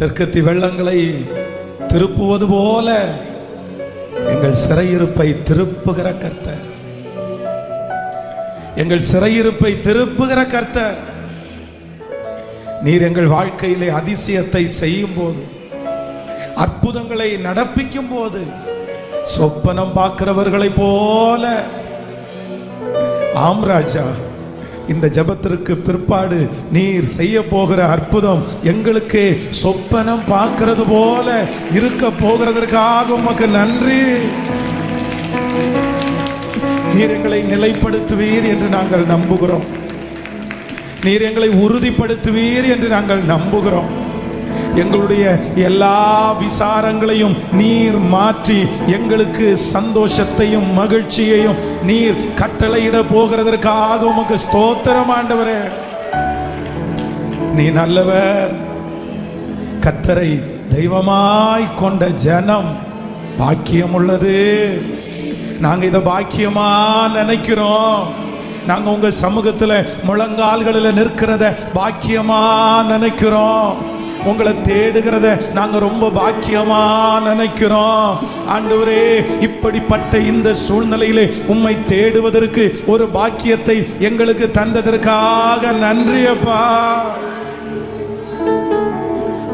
தெற்கத்தி வெள்ளங்களை திருப்புவது போல எங்கள் சிறையிருப்பை திருப்புகிற கர்த்தர், எங்கள் சிறையிருப்பை திருப்புகிற கர்த்தர். நீர் எங்கள் வாழ்க்கையிலே அதிசயத்தை செய்யும் போது, அற்புதங்களை நடப்பிக்கும் போது சொப்பனம் பார்க்கிறவர்களை போல, ஆம் ராஜா, இந்த ஜபத்திற்கு பிற்பாடு நீர் செய்ய போகிற அற்புதம் எங்களுக்கு சொப்பனம் பார்க்கிறது போல இருக்க போகிறதற்காக உமக்கு நன்றி. நீர் எங்களை நிலைப்படுத்துவீர் என்று நாங்கள் நம்புகிறோம். நீர் எங்களை உறுதிப்படுத்துவீர் என்று நாங்கள் நம்புகிறோம். எங்களுடைய எல்லா விசாரங்களையும் நீர் மாற்றி எங்களுக்கு சந்தோஷத்தையும் மகிழ்ச்சியையும் நீர் கட்டளையிட போகிறதற்காக உமக்கு ஸ்தோத்திரம் ஆண்டவரே. நீ நல்லவர். கர்த்தரை தெய்வமாய் கொண்ட ஜனம் பாக்கியம் உள்ளது. நாங்க இதை பாக்கியமா நினைக்கிறோம். நாங்க உங்க சமூகத்துல முழங்கால்களில் நிற்கிறத பாக்கியமா நினைக்கிறோம். உங்களை தேடுகிறத நாங்க ரொம்ப பாக்கியமா நினைக்கிறோம். ஆண்டவரே, இப்படிப்பட்ட இந்த சூழ்நிலையிலே உம்மை தேடுவதற்கு ஒரு பாக்கியத்தை எங்களுக்கு தந்ததற்காக நன்றி அப்பா.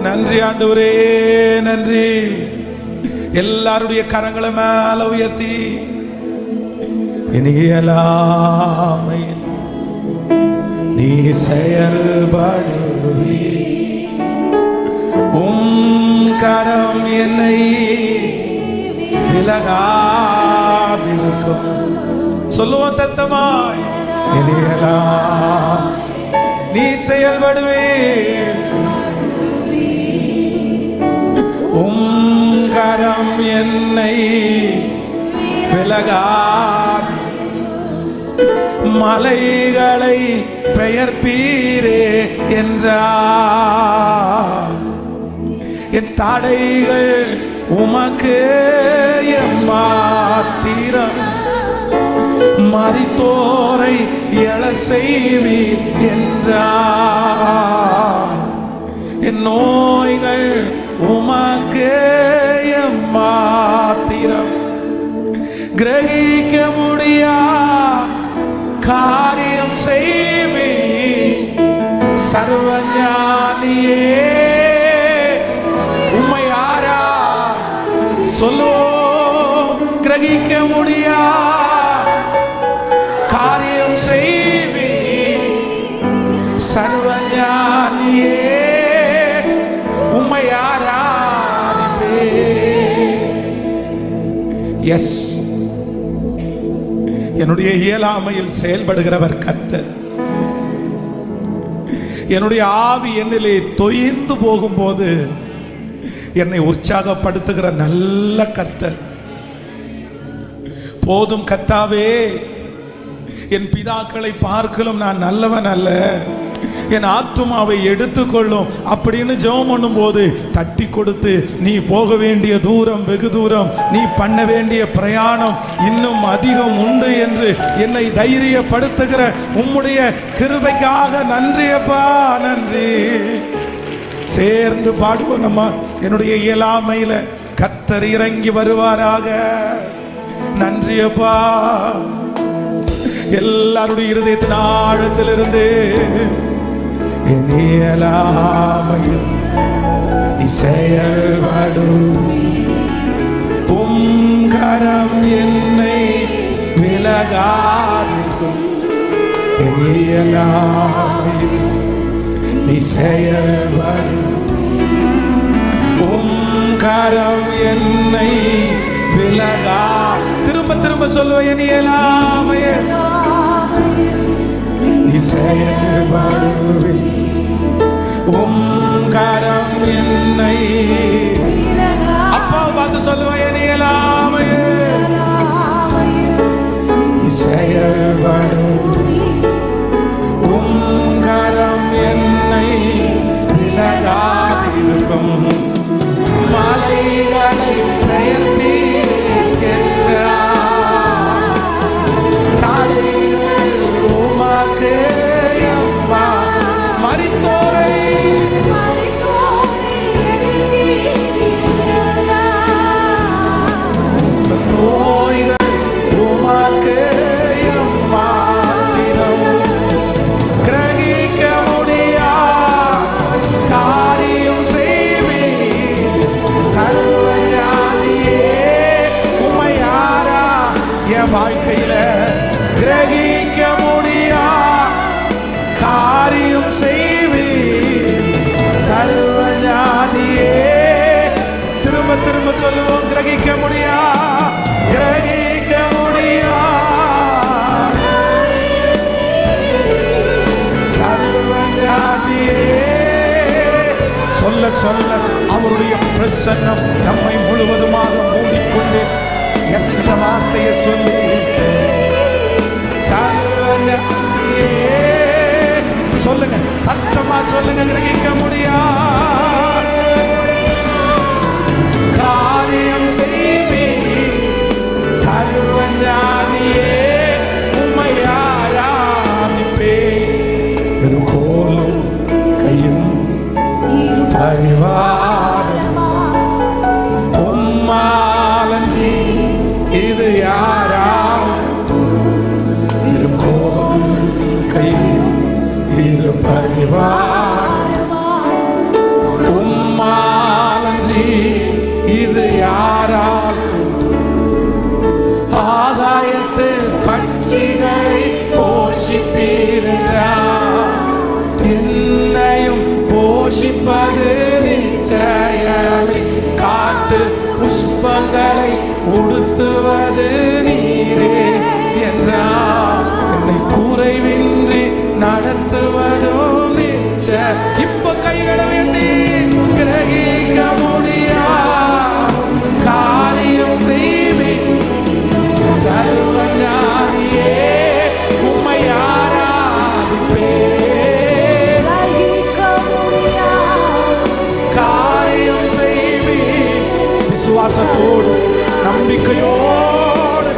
நன்றி ஆண்டவரே, நன்றி. எல்லாருடைய கரங்களை மேல உயர்த்தி, இனியலாமை நீ செயல்படுவி, கரம் என்னை விலகாதிருக்கும். சொல்லுவோம் சத்தமாய், இனியலாம் நீ செயல்படுவே, கரம் என்னை விலகாதி, மலைகளை பெயர்ப்பீரே என்றார். என் தடைகள் உமக்கு எம்மாத்திரம், மரித்தோரை எழ செய்வீர் என்றார். என் நோய்கள் உமக்கு எம்மாத்திரம், கிரகிக்க முடியா காரியம் செய்வீர். சர்வஞானியே சொல்லுவோம், கிரகிக்க முடியா காரியம் செய்வீர். சர்வஞானியே உம்மை ஆராதிப்பேன். எஸ், என்னுடைய இயலாமையில் செயல்படுகிறவர் கர்த்தர். என்னுடைய ஆவி என்னிலே தொய்ந்து போகும்போது என்னை உற்சாகப்படுத்துகிற நல்ல கர்த்தர். போதும் கர்த்தாவே, என் பிதாக்களை பார்க்கலும் நான் நல்லவன் அல்ல, என் ஆத்துமாவை எடுத்துக்கொள்ளும் அப்படின்னு ஜெபம் பண்ணும் போது தட்டி கொடுத்து, நீ போக வேண்டிய தூரம் வெகு தூரம், நீ பண்ண வேண்டிய பிரயாணம் இன்னும் அதிகம் உண்டு என்று என்னை தைரியப்படுத்துகிற உம்முடைய கிருபைக்காக நன்றி அப்பா, நன்றி. சேர்ந்து பாடுவோம் நம்ம. என்னுடைய இயலாமையில கர்த்தர் இறங்கி வருவாராக. நன்றி அப்பா. எல்லாருடைய இருதயத்தின் ஆழத்திலிருந்து, என் இயலாமையில் நீ செயல்படும், கரம் என்னை விலகாதிருக்கும். என் இயலாமையில் நீ செயல்படும், கரம் என்னை விலகா. திரும்ப திரும்ப சொல்லுவேன், என் இயலாமையில் நீ செயல்படுவே, கரம் என்னை. அப்பா பார்த்து சொல்லுவேன், என் இயலாமையில் நீ செயல்படுவே, கரம் என்னை விலகாதிருக்கும். மலைகளை பெயர்ப்பீர் என்றார். தடைகள் உமக்கு எம்மா, மரித்தோரை சொல்ல சொல்ல அவருடைய பிரசன்னம் நம்மை முழுவதுமாக மூடிக்கொண்டு இந்த வார்த்தையை சொல்லி சொல்லுங்க, சத்தமா சொல்லுங்க. கிரகிக்க முடியாது காரியம் செய்வே சர்வஞானியே, உம்மை ஆராதிப்பே. ஒரு கோலும் கையும் பரிவாரம் உம்மாலன்றி இது யாரா? இரு கோலும் கையும் இரு பரிவாரம் உம்மாலன்றி இது யாரால்? ஆகாயத்து பட்சிகளை போஷிப்பீரென்றார், என்னையும் போஷிப்பது நிச்சயமே. காட்டு புஷ்பங்களை உடுத்துவது நீரே என்றார், என்னை குறைவின்றி நடத்துவதும் நிச்சயம். இப்ப கைகளை உயர்த்தி கிரகிக்க முடியாது காரியம் செய்வேன் சர்வஞானியே, உம்மை ஆராதிப்பே. காரியம் செய்வே விசுவாசத்தோடு நம்பிக்கையோடு.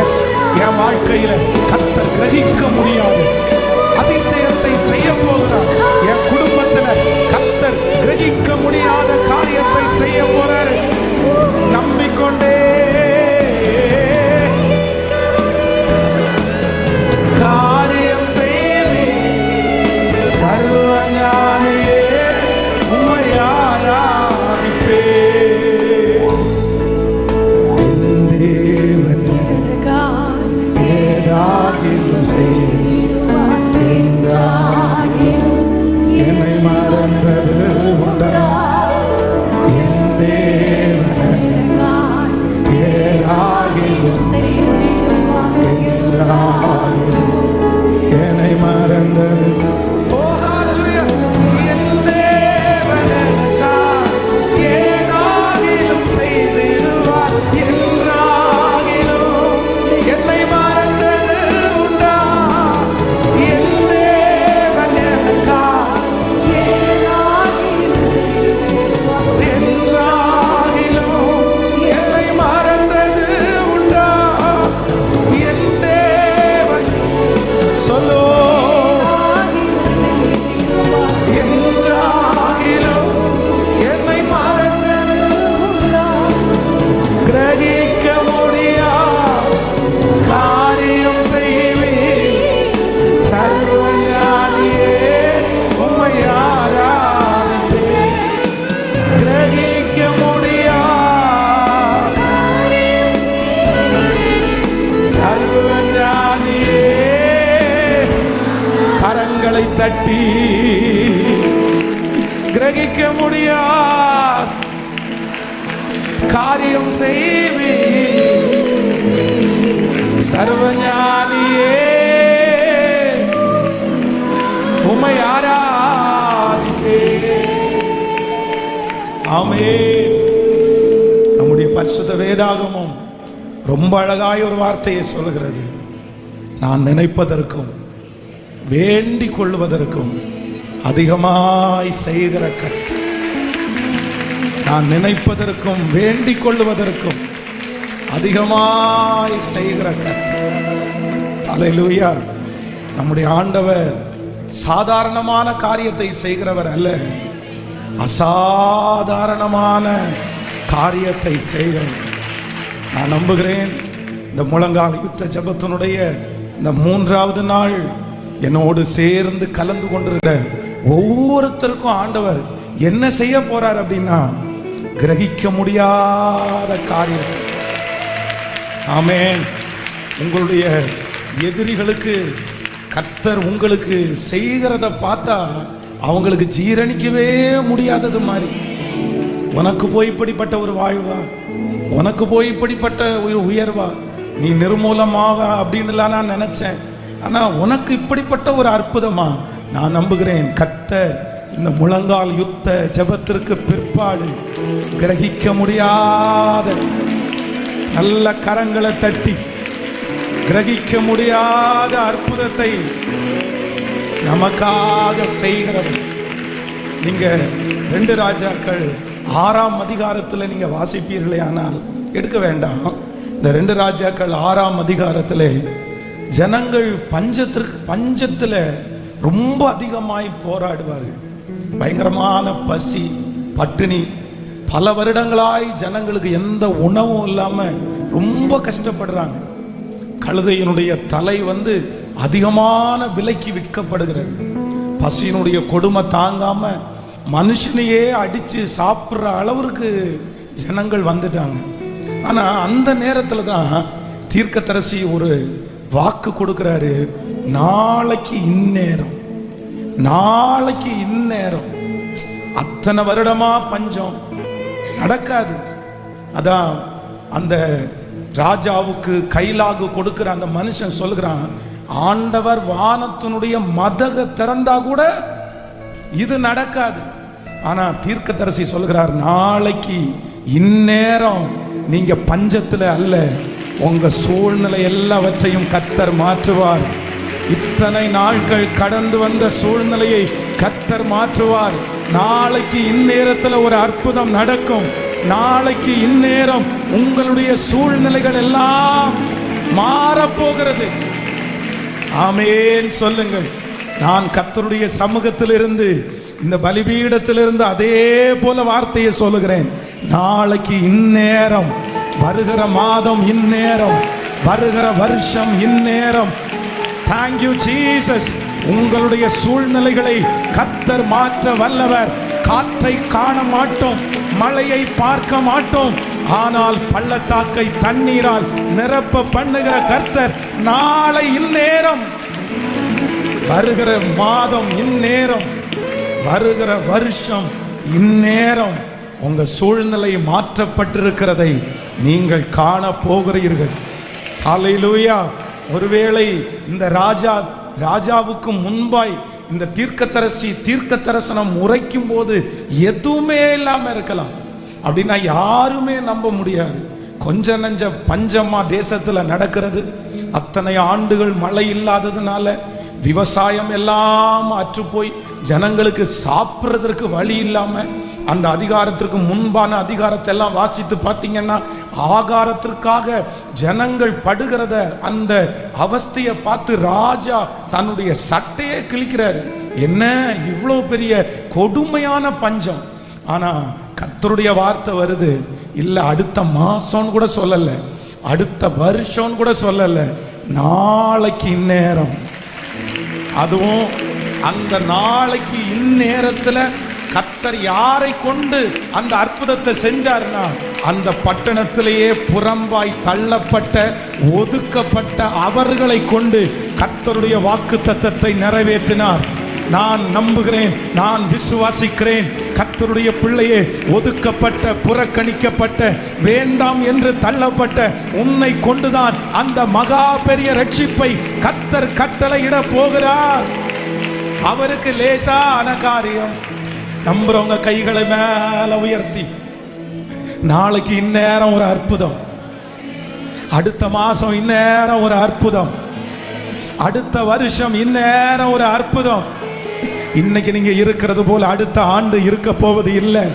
எஸ், என் வாழ்க்கையில கர்த்தர் கிரகிக்க முடியாது அதிசயத்தை செய்ய போகிறார். என் குடும்பத்தில் கர்த்தர் கிரகிக்க முடியாத காரியத்தை செய்ய போறாரு. நம்பிக்கொண்டே காரியம் செய்வே சர்வஞானியே, உம்மை ஆராதிப்பே. தேவன் ஏதாகிலும் செய்து என்னை மறந்தது உண்டா? என் தேவன் ஏதாகிலும் என்னை மறந்தது. ஓ ஹல்லேலூயா! என் தேவன் ஏதாகிலும் செய்திடுவார் என்றாகிலும் என்னை மறந்தது உண்டா? என் தேவன் என்றாகிலும் என்னை மறந்தது உண்டா? என் தேவன் சொல்லோ என்றாகிலும் என்னை மறந்தது உண்டா? கிரகிக்க முடியா காரியம் செய்வே சர்வஞானியே, உம்மை ஆராதிப்பே. கிரகிக்க முடியா சர்வஞானியே, கரங்களை தட்டி கிரகிக்க முடியா காரியம் செய்வே சர்வஞானியே, உம்மை ஆராதிப்பே. ஆமென். நம்முடைய பரிசுத்த வேதாகமும் ரொம்ப அழகாய் ஒரு வார்த்தையை சொல்கிறது. நான் நினைப்பதற்கும் வேண்டிக் கொள்வதற்கும் அதிகமாய் செய்கிற கர்த்தர். நான் நினைப்பதற்கும் வேண்டிக் கொள்வதற்கும் அதிகமாய் செய்கிற கர்த்தர். அல்லேலூயா! நம்முடைய ஆண்டவர் சாதாரணமான காரியத்தை செய்கிறவர் அல்ல, அசாதாரணமான காரியத்தை செய்கிறவர். நான் நம்புகிறேன் இந்த முழங்கால் யுத்த ஜெபத்தினுடைய இந்த 3வது நாள் என்னோடு சேர்ந்து கலந்து கொண்டிருக்கிற ஒவ்வொருத்தருக்கும் ஆண்டவர் என்ன செய்ய போறார் அப்படின்னா, கிரகிக்க முடியாத காரியம். ஆமென். உங்களுடைய எதிரிகளுக்கு கர்த்தர் உங்களுக்கு செய்கிறத பார்த்தா அவங்களுக்கு ஜீரணிக்கவே முடியாதது மாதிரி. உனக்கு போய் இப்படிப்பட்ட ஒரு வாழ்வா, உனக்கு போய் இப்படிப்பட்ட ஒரு உயர்வா, நீ நிர்மூலமாவ அப்படின்னுலாம் நான் நினைச்சேன். ஆனா உனக்கு இப்படிப்பட்ட ஒரு அற்புதமா நான் நம்புகிறேன். கர்த்தர் இந்த முழங்கால் யுத்த ஜெபத்திற்கு பிற்பாடு கிரகிக்க முடியாத, நல்ல கரங்களை தட்டி கிரகிக்க முடியாத அற்புதத்தை நமக்காக செய்கிறவர். நீங்க 2 ராஜாக்கள் 6ஆம் அதிகாரத்தில் நீங்க வாசிப்பீர்களே, ஆனால் எடுக்க வேண்டாம். இந்த 2 ராஜாக்கள் 6ஆம் அதிகாரத்திலே ஜனங்கள் பஞ்சத்தில் ரொம்ப அதிகமாய் போராடுவார்கள். பயங்கரமான பசி, பட்டினி, பல வருடங்களாய் ஜனங்களுக்கு எந்த உணவும் இல்லாம ரொம்ப கஷ்டப்படுறாங்க. கழுதையினுடைய தலை அதிகமான விலைக்கு விற்கப்படுகிறது. பசியினுடைய கொடுமை தாங்காம மனுஷனையே அடிச்சு சாப்பிட்ற அளவிற்கு ஜனங்கள் வந்துட்டாங்க. ஆனா அந்த நேரத்துல தான் தீர்க்கதரிசி ஒரு வாக்கு கொடுக்கிறாரு. நாளைக்கு இந்நேரம், நாளைக்கு இந்நேரம். அத்தனை வருடமா பஞ்சம் நடக்காது. அதான் அந்த ராஜாவுக்கு கைலாகு கொடுக்கிற அந்த மனுஷன் சொல்கிறான், ஆண்டவர் வானத்தினுடைய மதக திறந்தா கூட இது நடக்காது. ஆனா தீர்க்கதரிசி சொல்கிறார், நாளைக்கு இந்நேரம் நீங்க பஞ்சத்துல அல்ல, உங்க சூழ்நிலை எல்லாவற்றையும் கர்த்தர் மாற்றுவார். இத்தனை நாட்கள் கடந்து வந்த சூழ்நிலையை கர்த்தர் மாற்றுவார். நாளைக்கு இந்நேரத்தில் ஒரு அற்புதம் நடக்கும். நாளைக்கு இந்நேரம் உங்களுடைய சூழ்நிலைகள் எல்லாம் மாறப்போகிறது. ஆமென் சொல்லுங்கள். நான் கர்த்தருடைய சமூகத்திலிருந்து, இந்த பலிபீடத்திலிருந்து அதே போல வார்த்தையை சொல்லுகிறேன். நாளைக்கு இந்நேரம், வருகிற மாதம் இந்நேரம், வருகிற வருஷம் இந்நேரம். Thank you Jesus. உங்களுடைய சூழ்நிலைகளை கர்த்தர் மாற்ற வல்லவர். காற்றை காண மாட்டோம், மழையை பார்க்க மாட்டோம், ஆனால் பள்ளத்தாக்கை தண்ணீரால் நிரப்ப பண்ணுகிற கர்த்தர் நாளை இந்நேரம், வருகிற மாதம் இந்நேரம், வருகிற வருஷம் இந்நேரம் உங்க சூழ்நிலை மாற்றப்பட்டிருக்கிறதை நீங்கள் காண போகிறீர்கள். ஹல்லேலூயா. ஒருவேளை இந்த ராஜாவுக்கு முன்பாய் இந்த தீர்க்கதரிசி தீர்க்க தரிசனம் உரைக்கும் போது எதுவுமே இல்லாம இருக்கலாம். அப்படின்னா யாருமே நம்ப முடியாது. கொஞ்ச நஞ்ச பஞ்சமா தேசத்துல நடக்கிறது. அத்தனை ஆண்டுகள் மழை இல்லாததுனால விவசாயம் எல்லாம் அற்று போய் ஜனங்களுக்கு சாப்பிட்றதற்கு வழி இல்லாம, அந்த அதிகாரத்திற்கு முன்பான அதிகாரத்தை எல்லாம் வாசித்து பார்த்தீங்கன்னா ஆகாரத்திற்காக ஜனங்கள் படுகிறத, அந்த அவஸ்தையை பார்த்து ராஜா தன்னுடைய சட்டையை கிழிக்கிறாரு. என்ன இவ்வளோ பெரிய கொடுமையான பஞ்சம். ஆனா கர்த்தருடைய வார்த்தை வருது, இல்லை அடுத்த மாசம் கூட சொல்லல, அடுத்த வருஷம் கூட சொல்லல, நாளைக்கு இந்நேரம். அதுவும் அந்த நாளைக்கு இந்நேரத்துல கர்த்தர் யாரை கொண்டு அந்த அற்புதத்தை செஞ்சார்னா, அந்த பட்டணத்திலேயே புறம்பாய் தள்ளப்பட்ட, ஒதுக்கப்பட்ட அவர்களை கொண்டு கர்த்தருடைய வாக்குத்தத்தத்தை நிறைவேற்றினார். நான் நம்புகிறேன், நான் விசுவாசிக்கிறேன். கர்த்தருடைய பிள்ளையே, ஒதுக்கப்பட்ட, புறக்கணிக்கப்பட்ட, வேண்டாம் என்று தள்ளப்பட்ட உன்னை கொண்டுதான் அந்த மகா பெரிய ரட்சிப்பை கர்த்தர் கட்டளையிட போகிறார். அவருக்கு லேசான காரியம். நம்புறவங்க கைகளை மேல உயர்த்தி, நாளைக்கு இந்நேரம் ஒரு அற்புதம், அடுத்த மாசம் இந்நேரம் ஒரு அற்புதம், அடுத்த வருஷம் இந்நேரம் ஒரு அற்புதம். இன்னைக்கு நீங்க இருக்கிறது போல அடுத்த ஆண்டு இருக்க போவது இல்லை.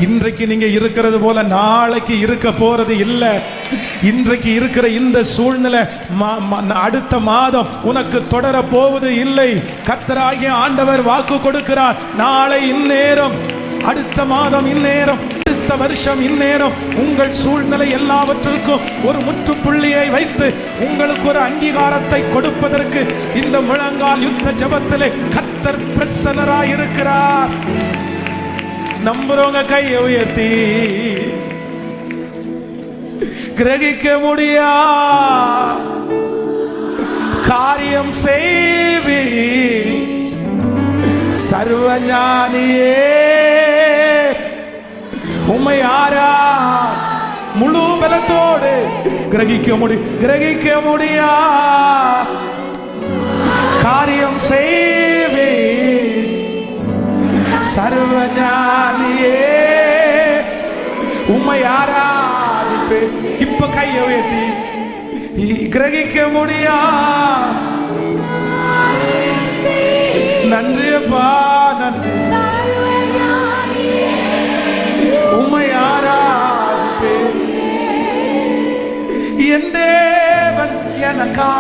இன்றைக்கு நீங்க இருக்கிறது போல நாளைக்கு இருக்க போறது இல்லை. இன்றைக்கு இருக்கிற இந்த சூழ்நிலை அடுத்த மாதம் உனக்கு தொடர போவது இல்லை. கர்த்தராகிய ஆண்டவர் வாக்கு கொடுக்கிறார், நாளை இந்நேரம், அடுத்த மாதம் இந்நேரம், அடுத்த வருஷம் இந்நேரம் உங்கள் சூழ்நிலை எல்லாவற்றிற்கும் ஒரு முற்றுப்புள்ளியை வைத்து உங்களுக்கு ஒரு அங்கீகாரத்தை கொடுப்பதற்கு இந்த முழங்கால் யுத்த ஜெபத்திலே கர்த்தர் பிரசன்னராய் இருக்கிறார். நம்புறவங்க கையை உயர்த்தி, கிரகிக்க முடியா காரியம் செய்வி சர்வஞானியே, உம்மை ஆரா முழு பலத்தோடு கிரகிக்க முடியா காரியம் செய்வி சர்வஞானியே உம்மை ஆராதிப்பேன். இப்ப கையை உயர்த்தி கிரகிக்க முடியா. நன்றி அப்பா, நன்றி. உம்மை ஆராதிப்பேன். என் தேவன் எனக்கா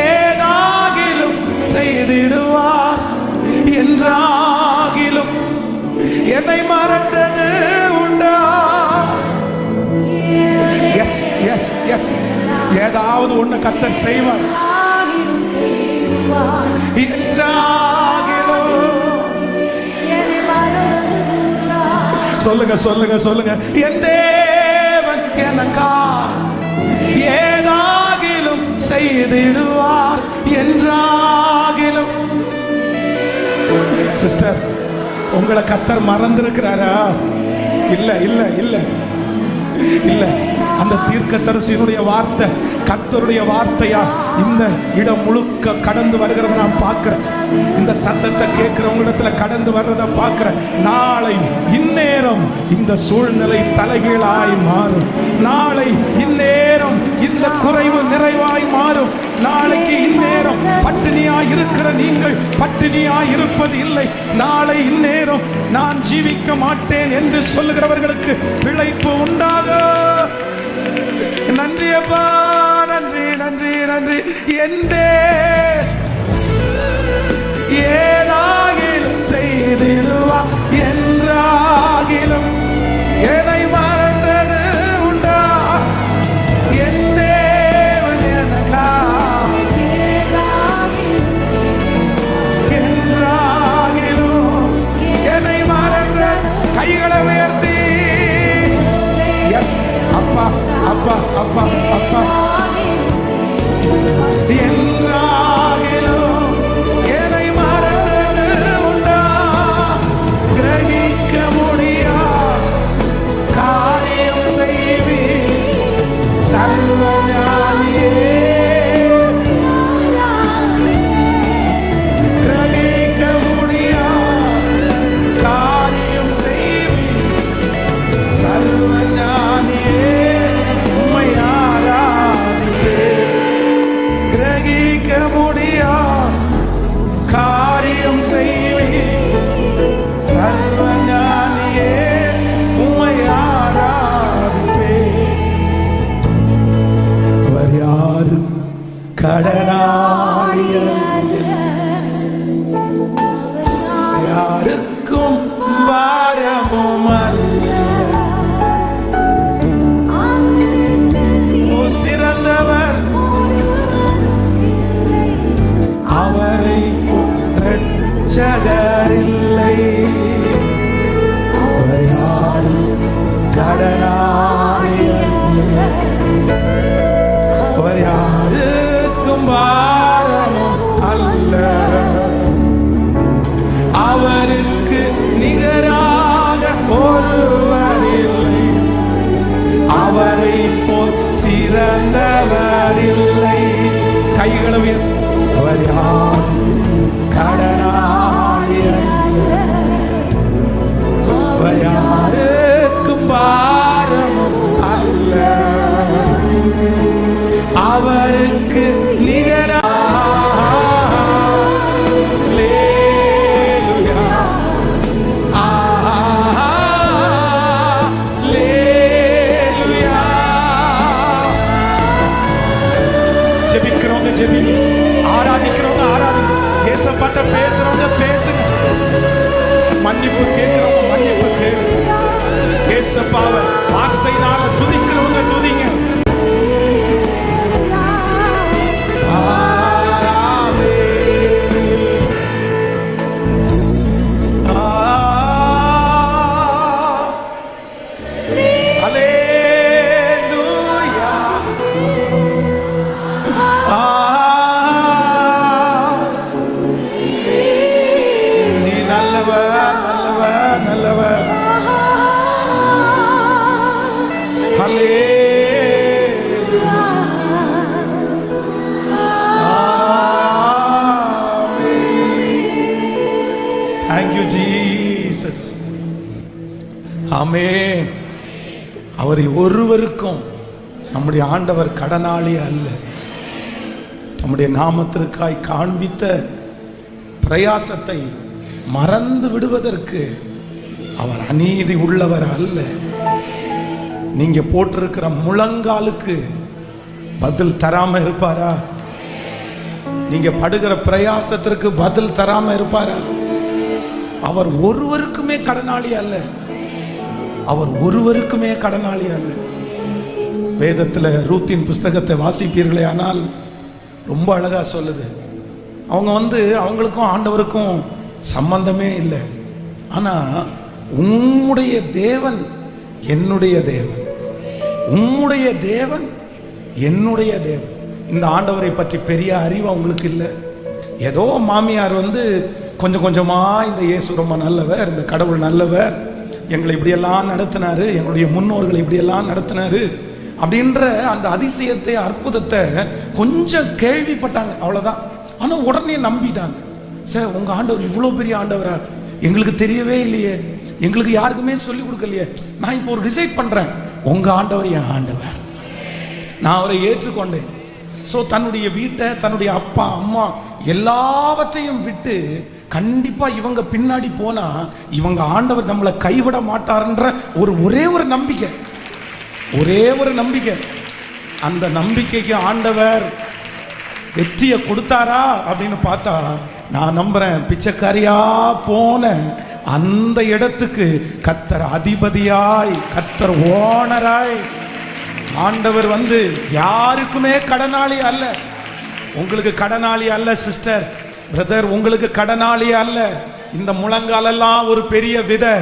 ஏதாகிலும் செய்திடுவார். என்றாகிலும் என்னை மறந்தது உண்டா? எஸ் எஸ் எஸ், ஏதாவது ஒண்ணு கர்த்தர் செய்வார். என்றாகிலும் சொல்லுங்க சொல்லுங்க சொல்லுங்க. என் தேவன் எனக்கா ஏதாகிலும் செய்திடுவார். என்றாகிலும். சிஸ்டர், உங்களை கர்த்தர் மறந்திருக்கிறாரா? இல்ல இல்ல இல்ல இல்ல. அந்த தீர்க்கதரிசியினுடைய வார்த்தை கர்த்தருடைய வார்த்தையா இந்த இடம் முழுக்க கடந்து வருகிறத நான் பார்க்கிறேன். இந்த சத்தத்தை கேட்கிறவங்களிடத்துல கடந்து வர்றத பார்க்கிறேன். நாளை இந்நேரம் இந்த சூழ்நிலை தலைகீழாய் மாறும். நாளை இந்நேரம் இந்த குறைவு நிறைவாய் மாறும். நாளைக்கு இந்நேரம் பட்டினியாய் இருக்கிற நீங்கள் பட்டினியாய் இருப்பது இல்லை. நாளை இந்நேரம் நான் ஜீவிக்க மாட்டேன் என்று சொல்லுகிறவர்களுக்கு பிழைப்பு உண்டாக. நன்றி அப்பா, நன்றி நன்றி நன்றி. ஏதாகிலும் செய்திடுவா. என்றாகிலும் என்னை மறந்தது உண்டா? என் தேவன் எனக்கா என்றாகிலும் என்னை மறந்த. கைகளை உயர்த்தி எஸ் அப்பா அப்பா அப்பா அப்பா. என்றாகிலும் என்னை மறந்தது உண்டா? கிரகிக்க முடியா காரியம் செய்வி சர்வஞானியே. கிரகிக்க முடியா காரியம் செய்வி சர்வஞானியே. உம்மை ஆராதிப்பேன். கிரகிக்க முடியா காரியம் செய்வி சர்வஞானியே. உம்மை ஆராதிப்பேன். அவர் யாரும் கடனாளியல்ல, யாருக்கும் பாரமும் அல்ல. ஓ சிறந்தவர் அவரை இரட்சகரில்லை. அவர் யாரும் கடனாளி அல்ல, அவர் யாருக்கும் பாரமும் அல்ல. அவருக்கு நிகராக ஒருவர் இல்லை. அவரை போல் சிறந்தவர் இல்லை. கைகளை உயர்த்தி. அவர் யாரும் கடனாளி அல்ல, அவர் யாருக்கும் பாரமும் அல்ல. அவருக்கு நிகராக ஜெபிக்கிறவங்க ஜெபிங்க, ஆராதிக்கிறவங்க ஆராதிங்க, ஏசப்பாட்ட பேசுறவங்க பேசுங்க, மன்னிப்பு கேட்கிறவங்க மன்னிப்பு கேளுங்க. ஏசப்பாவை வார்த்தையினால துதிக்கிறவங்க துதிங்க. Thank you, Jesus. ஆமென். அவரை ஒருவருக்கும் நம்முடைய ஆண்டவர் கடனாளி அல்ல. நம்முடைய நாமத்திற்காய் காண்பித்த பிரயாசத்தை மறந்து விடுவதற்கு அவர் அநீதி உள்ளவர் அல்ல. நீங்க போட்டிருக்கிற முழங்காலுக்கு பதில் தராம இருப்பாரா? நீங்க படுகிற பிரயாசத்திற்கு பதில் தராம இருப்பாரா? அவர் ஒருவருக்குமே கடனாளி அல்ல. அவர் ஒருவருக்குமே கடனாளி அல்ல. வேதத்தில் ரூத்தின் புஸ்தகத்தை வாசிப்பீர்களே ஆனால் ரொம்ப அழகா சொல்லுது. அவங்க அவங்களுக்கும் ஆண்டவருக்கும் சம்பந்தமே இல்லை. ஆனா உம்முடைய தேவன் என்னுடைய தேவன், உம்முடைய தேவன் என்னுடைய தேவன். இந்த ஆண்டவரை பற்றி பெரிய அறிவு அவங்களுக்கு இல்லை. ஏதோ மாமியார் கொஞ்சம் கொஞ்சமா இந்த இயேசு ரொம்ப நல்லவர், இந்த கடவுள் நல்லவர், எங்களை இப்படியெல்லாம் நடத்தினாரு, எங்களுடைய முன்னோர்களை இப்படியெல்லாம் நடத்தினாரு அப்படின்ற அந்த அதிசயத்தை அற்புதத்தை கொஞ்சம் கேள்விப்பட்டாங்க, அவ்வளவுதான். ஆனா உடனே நம்பிட்டாங்க. சார், உங்க ஆண்டவர் இவ்வளோ பெரிய ஆண்டவரா? எங்களுக்கு தெரியவே இல்லையே, எங்களுக்கு யாருக்குமே சொல்லி கொடுக்கலையே. நான் இப்போ ஒரு டிசைட் பண்றேன், உங்க ஆண்டவர் என் ஆண்டவர், நான் அவரை ஏற்றுக்கொண்டேன். ஸோ தன்னுடைய வீட்டை, தன்னுடைய அப்பா அம்மா எல்லாவற்றையும் விட்டு கண்டிப்பா இவங்க பின்னாடி போனா இவங்க ஆண்டவர் நம்மளை கைவிட மாட்டார்ன்ற ஒரே ஒரு நம்பிக்கை, ஒரே ஒரு நம்பிக்கை. அந்த நம்பிக்கைக்கு ஆண்டவர் வெற்றியை கொடுத்தாரா அப்படின்னு பார்த்தா, நான் நம்புறேன் பிச்சைக்காரியா போன அந்த இடத்துக்கு கர்த்தர் அதிபதியாய், கர்த்தர் ஓனராய், ஆண்டவர் யாருக்குமே கடனாளி அல்ல. உங்களுக்கு கடனாளி அல்ல சிஸ்டர், பிரதர், உங்களுக்கு கடனாளி அல்ல. இந்த முழங்காலெல்லாம் ஒரு பெரிய விதை.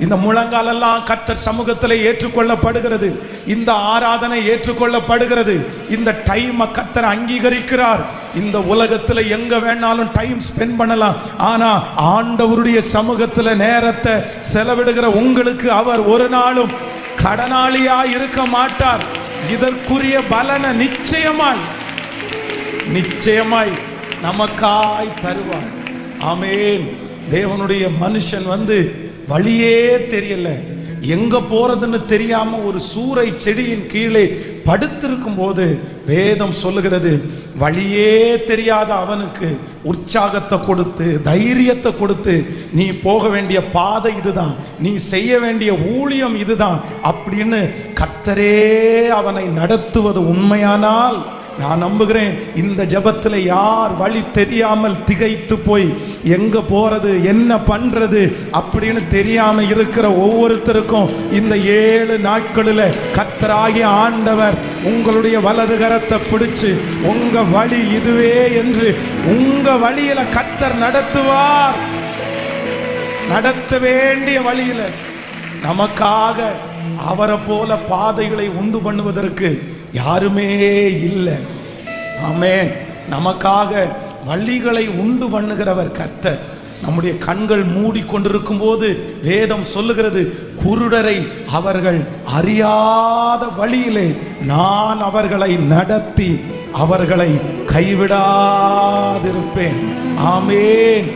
இந்த முழங்காலெல்லாம் கர்த்தர் சமூகத்தில் ஏற்றுக்கொள்ளப்படுகிறது. இந்த ஆராதனை ஏற்றுக்கொள்ளப்படுகிறது. இந்த டைம் கர்த்தர் அங்கீகரிக்கிறார். இந்த உலகத்தில் எங்க வேணாலும் டைம் ஸ்பெண்ட் பண்ணலாம். ஆனா ஆண்டவருடைய சமூகத்தில் நேரத்தை செலவிடுகிற உங்களுக்கு அவர் ஒரு நாளும் கடனாளியா இருக்க மாட்டார். இதற்குரிய பலனை நிச்சயமாய் நிச்சயமாய் நமக்காய் தருவார். ஆமென். தேவனுடைய மனுஷன் வழியே தெரியல, எங்க போறதுன்னு தெரியாம ஒரு சூறை செடியின் கீழே படுத்திருக்கும் போது வேதம் சொல்லுகிறது, வழியே தெரியாத அவனுக்கு உற்சாகத்தை கொடுத்து, தைரியத்தை கொடுத்து, நீ போக வேண்டிய பாதை இதுதான், நீ செய்ய வேண்டிய ஊழியம் இதுதான் அப்படின்னு கர்த்தரே அவனை நடத்துவது உண்மையானால், நான் நம்புகிறேன் இந்த ஜெபத்தில் யார் வழி தெரியாமல் திகைத்து போய் எங்க போறது என்ன பண்றது அப்படின்னு தெரியாம இருக்கிற ஒவ்வொருத்தருக்கும் இந்த 7 நாட்களில் கர்த்தராகிய ஆண்டவர் உங்களுடைய வலது கரத்தை பிடிச்சு உங்க வழி இதுவே என்று உங்க வழியில கர்த்தர் நடத்துவார். நடத்த வேண்டிய வழியில நமக்காக அவரை போல பாதைகளை உண்டு பண்ணுவதற்கு யாருமே இல்லை. ஆமென். நமக்காக வழிகளை உண்டு பண்ணுகிறவர் கர்த்தர். நம்முடைய கண்கள் மூடிக்கொண்டிருக்கும் போது வேதம் சொல்லுகிறது, குருடரை அவர்கள் அறியாத வழியிலே நான் அவர்களை நடத்தி அவர்களை கைவிடாதிருப்பேன். ஆமென்,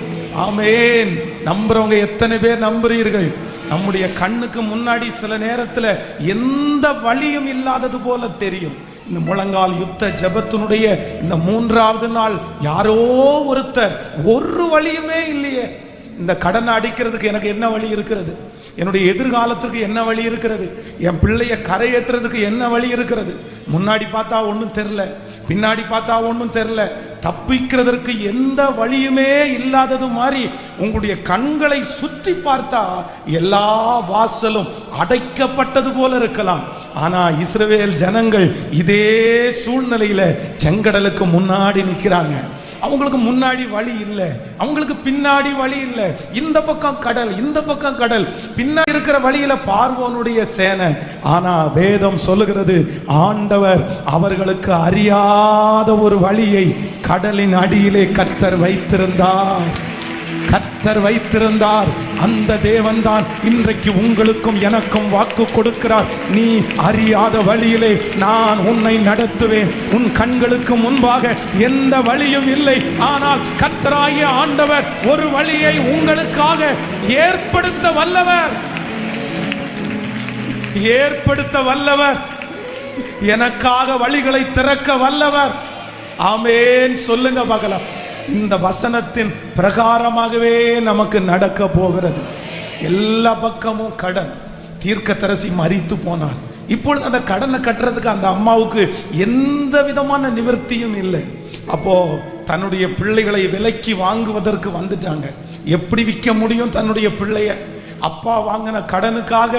ஆமென். நம்புறவங்க எத்தனை பேர் நம்புறீர்கள்? நம்முடைய கண்ணுக்கு முன்னாடி சில நேரத்தில் எந்த வழியும் இல்லாதது போல தெரியும். இந்த முழங்கால் யுத்த ஜெபத்தினுடைய இந்த 3வது நாள் யாரோ ஒருத்தர் ஒரு வழியுமே இல்லையே, இந்த கடனை அடிக்கிறதுக்கு எனக்கு என்ன வழி இருக்கிறது, என்னுடைய எதிர்காலத்துக்கு என்ன வழி இருக்கிறது, என் பிள்ளைய கரையேற்றுறதுக்கு என்ன வழி இருக்கிறது, முன்னாடி பார்த்தா ஒன்றும் தெரில, பின்னாடி பார்த்தா ஒன்றும் தெரில, தப்பிக்கிறதற்கு எந்த வழியுமே இல்லாதது மாதிரி உங்களுடைய கண்களை சுற்றி பார்த்தா எல்லா வாசலும் அடைக்கப்பட்டது போல இருக்கலாம். ஆனா இஸ்ரவேல் ஜனங்கள் இதே சூழ்நிலையில செங்கடலுக்கு முன்னாடி நிற்கிறாங்க. அவங்களுக்கு முன்னாடி வழி இல்லை, அவங்களுக்கு பின்னாடி வழி இல்லை. இந்த பக்கம் கடல், இந்த பக்கம் கடல், பின்னாடி இருக்கிற வழியில பார்வோனுடைய சேனை. ஆனா வேதம் சொல்லுகிறது, ஆண்டவர் அவர்களுக்கு அறியாத ஒரு வழியை கடலின் அடியிலே கர்த்தர் வைத்திருந்தார். கர்த்தர் வைத்திருந்தார். அந்த தேவன் தான் இன்றைக்கு உங்களுக்கும் எனக்கும் வாக்கு கொடுக்கிறார். நீ அறியாத வழியிலே நான் உன்னை நடத்துவேன். உன் கண்களுக்கு முன்பாக எந்த வழியும் இல்லை. ஆனால் கர்த்தராகிய ஆண்டவர் ஒரு வழியை உங்களுக்காக ஏற்படுத்த வல்லவர். ஏற்படுத்த வல்லவர், எனக்காக வழிகளை திறக்க வல்லவர். ஆமென் சொல்லுங்க பார்க்கலாம். இந்த வசனத்தின் பிரகாரமாகவே நமக்கு நடக்க போகிறது. எல்லா பக்கமும் கடன். தீர்க்கதரிசி மரித்து போனார். இப்பொழுது அந்த கடனை கட்டுறதுக்கு அந்த அம்மாவுக்கு எந்த விதமான நிவர்த்தியும் இல்லை. அப்போ தன்னுடைய பிள்ளைகளை விலைக்கு வாங்குவதற்கு வந்துட்டாங்க. எப்படி விற்க முடியும் தன்னுடைய பிள்ளைய? அப்பா வாங்கின கடனுக்காக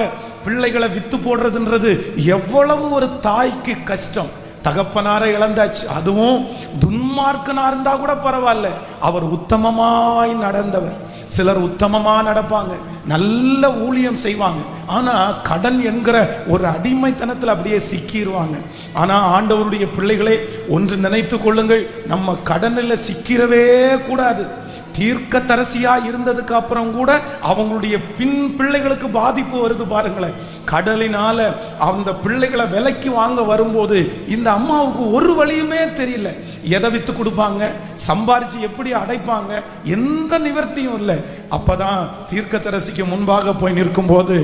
பிள்ளைகளை வித்து போடுறதுன்றது எவ்வளவு ஒரு தாய்க்கு கஷ்டம். தகப்பனாரை இழந்தாச்சு. அதுவும் துன்மார்க்கனா இருந்தா கூட பரவாயில்ல, அவர் உத்தமமாய் நடந்தவர். சிலர் உத்தமமா நடப்பாங்க, நல்ல ஊழியம் செய்வாங்க, ஆனா கடன் என்கிற ஒரு அடிமைத்தனத்தில் அப்படியே சிக்கிடுவாங்க. ஆனா ஆண்டவருடைய பிள்ளைகளே, ஒன்று நினைத்து கொள்ளுங்கள், நம்ம கடனில் சிக்கிறவே கூடாது. தீர்க்கதரிசியா இருந்ததுக்கு அப்புறம் கூட அவங்களுடைய பிள்ளைகளுக்கு பாதிப்பு வருது பாருங்களேன். கடலினால அந்த பிள்ளைகளை விலைக்கு வாங்க வரும்போது இந்த அம்மாவுக்கு ஒரு வழியுமே தெரியல. எதை வித்து கொடுப்பாங்க, சம்பாரிச்சு எப்படி அடைப்பாங்க, எந்த நிவர்த்தியும் இல்லை. அப்பதான் தீர்க்கதரிசிக்கு முன்பாக போய் நிற்கும் போது,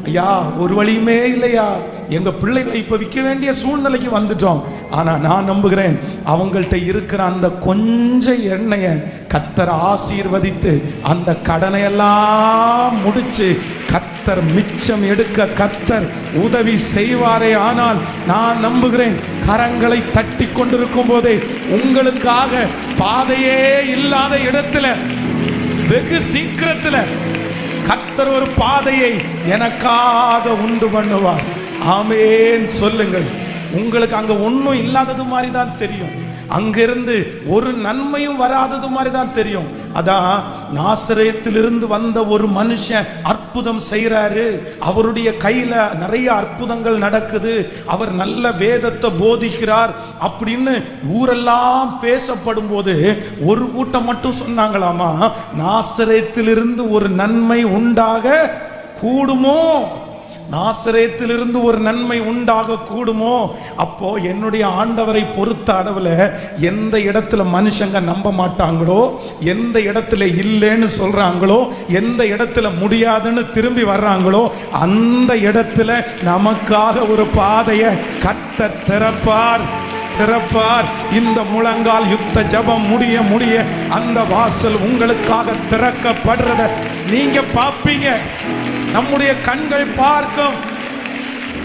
ஐயா ஒரு வழியுமே இல்லையா, எங்க பிள்ளைகளை இப்ப விற்க வேண்டிய சூழ்நிலைக்கு வந்துட்டோம். ஆனா நான் நம்புகிறேன், அவங்கள்ட்ட இருக்கிற அந்த கொஞ்ச எண்ணெயை கர்த்தர் ஆசீர்வதித்து அந்த கடனை எல்லாம் முடிச்சு கர்த்தர் மிச்சம் எடுக்க கர்த்தர் உதவி செய்வாரே. ஆனால் நான் நம்புகிறேன், கரங்களை தட்டி கொண்டிருக்கும் போதே உங்களுக்காக பாதையே இல்லாத இடத்துல வெகு சீக்கிரத்துல கர்த்தர் ஒரு பாதையை எனக்காக உண்டு பண்ணுவார். ஆமென் சொல்லுங்கள். உங்களுக்கு அங்க ஒன்றும் இல்லாதது மாதிரி தான் தெரியும், அங்கிருந்து ஒரு நன்மையும் வராதது மாதிரி தான் தெரியும். அதான் நாசரேத்திலிருந்து வந்த ஒரு மனுஷன் அற்புதம் செய்யறாரு, அவருடைய கையில நிறைய அற்புதங்கள் நடக்குது, அவர் நல்ல வேதத்தை போதிக்கிறார் அப்படின்னு ஊரெல்லாம் பேசப்படும் போது ஒரு கூட்டம் மட்டும் சொன்னாங்களாமா, நாசரேத்திலிருந்து ஒரு நன்மை உண்டாக கூடுமோ, நாசரேத்திலிருந்து ஒரு நன்மை உண்டாக கூடுமோ. அப்போ என்னுடைய ஆண்டவரை பொறுத்த அளவில் எந்த இடத்துல மனுஷங்க நம்ப மாட்டாங்களோ, எந்த இடத்துல இல்லைன்னு சொல்றாங்களோ, எந்த இடத்துல முடியாதுன்னு திரும்பி வர்றாங்களோ, அந்த இடத்துல நமக்காக ஒரு பாதையை கர்த்தர் திறப்பார். இந்த முழங்கால் யுத்த ஜபம் முடிய முடிய அந்த வாசல் உங்களுக்காக திறக்கப்படுறத நீங்க பார்ப்பீங்க. நம்முடைய கண்கள் பார்க்கும்.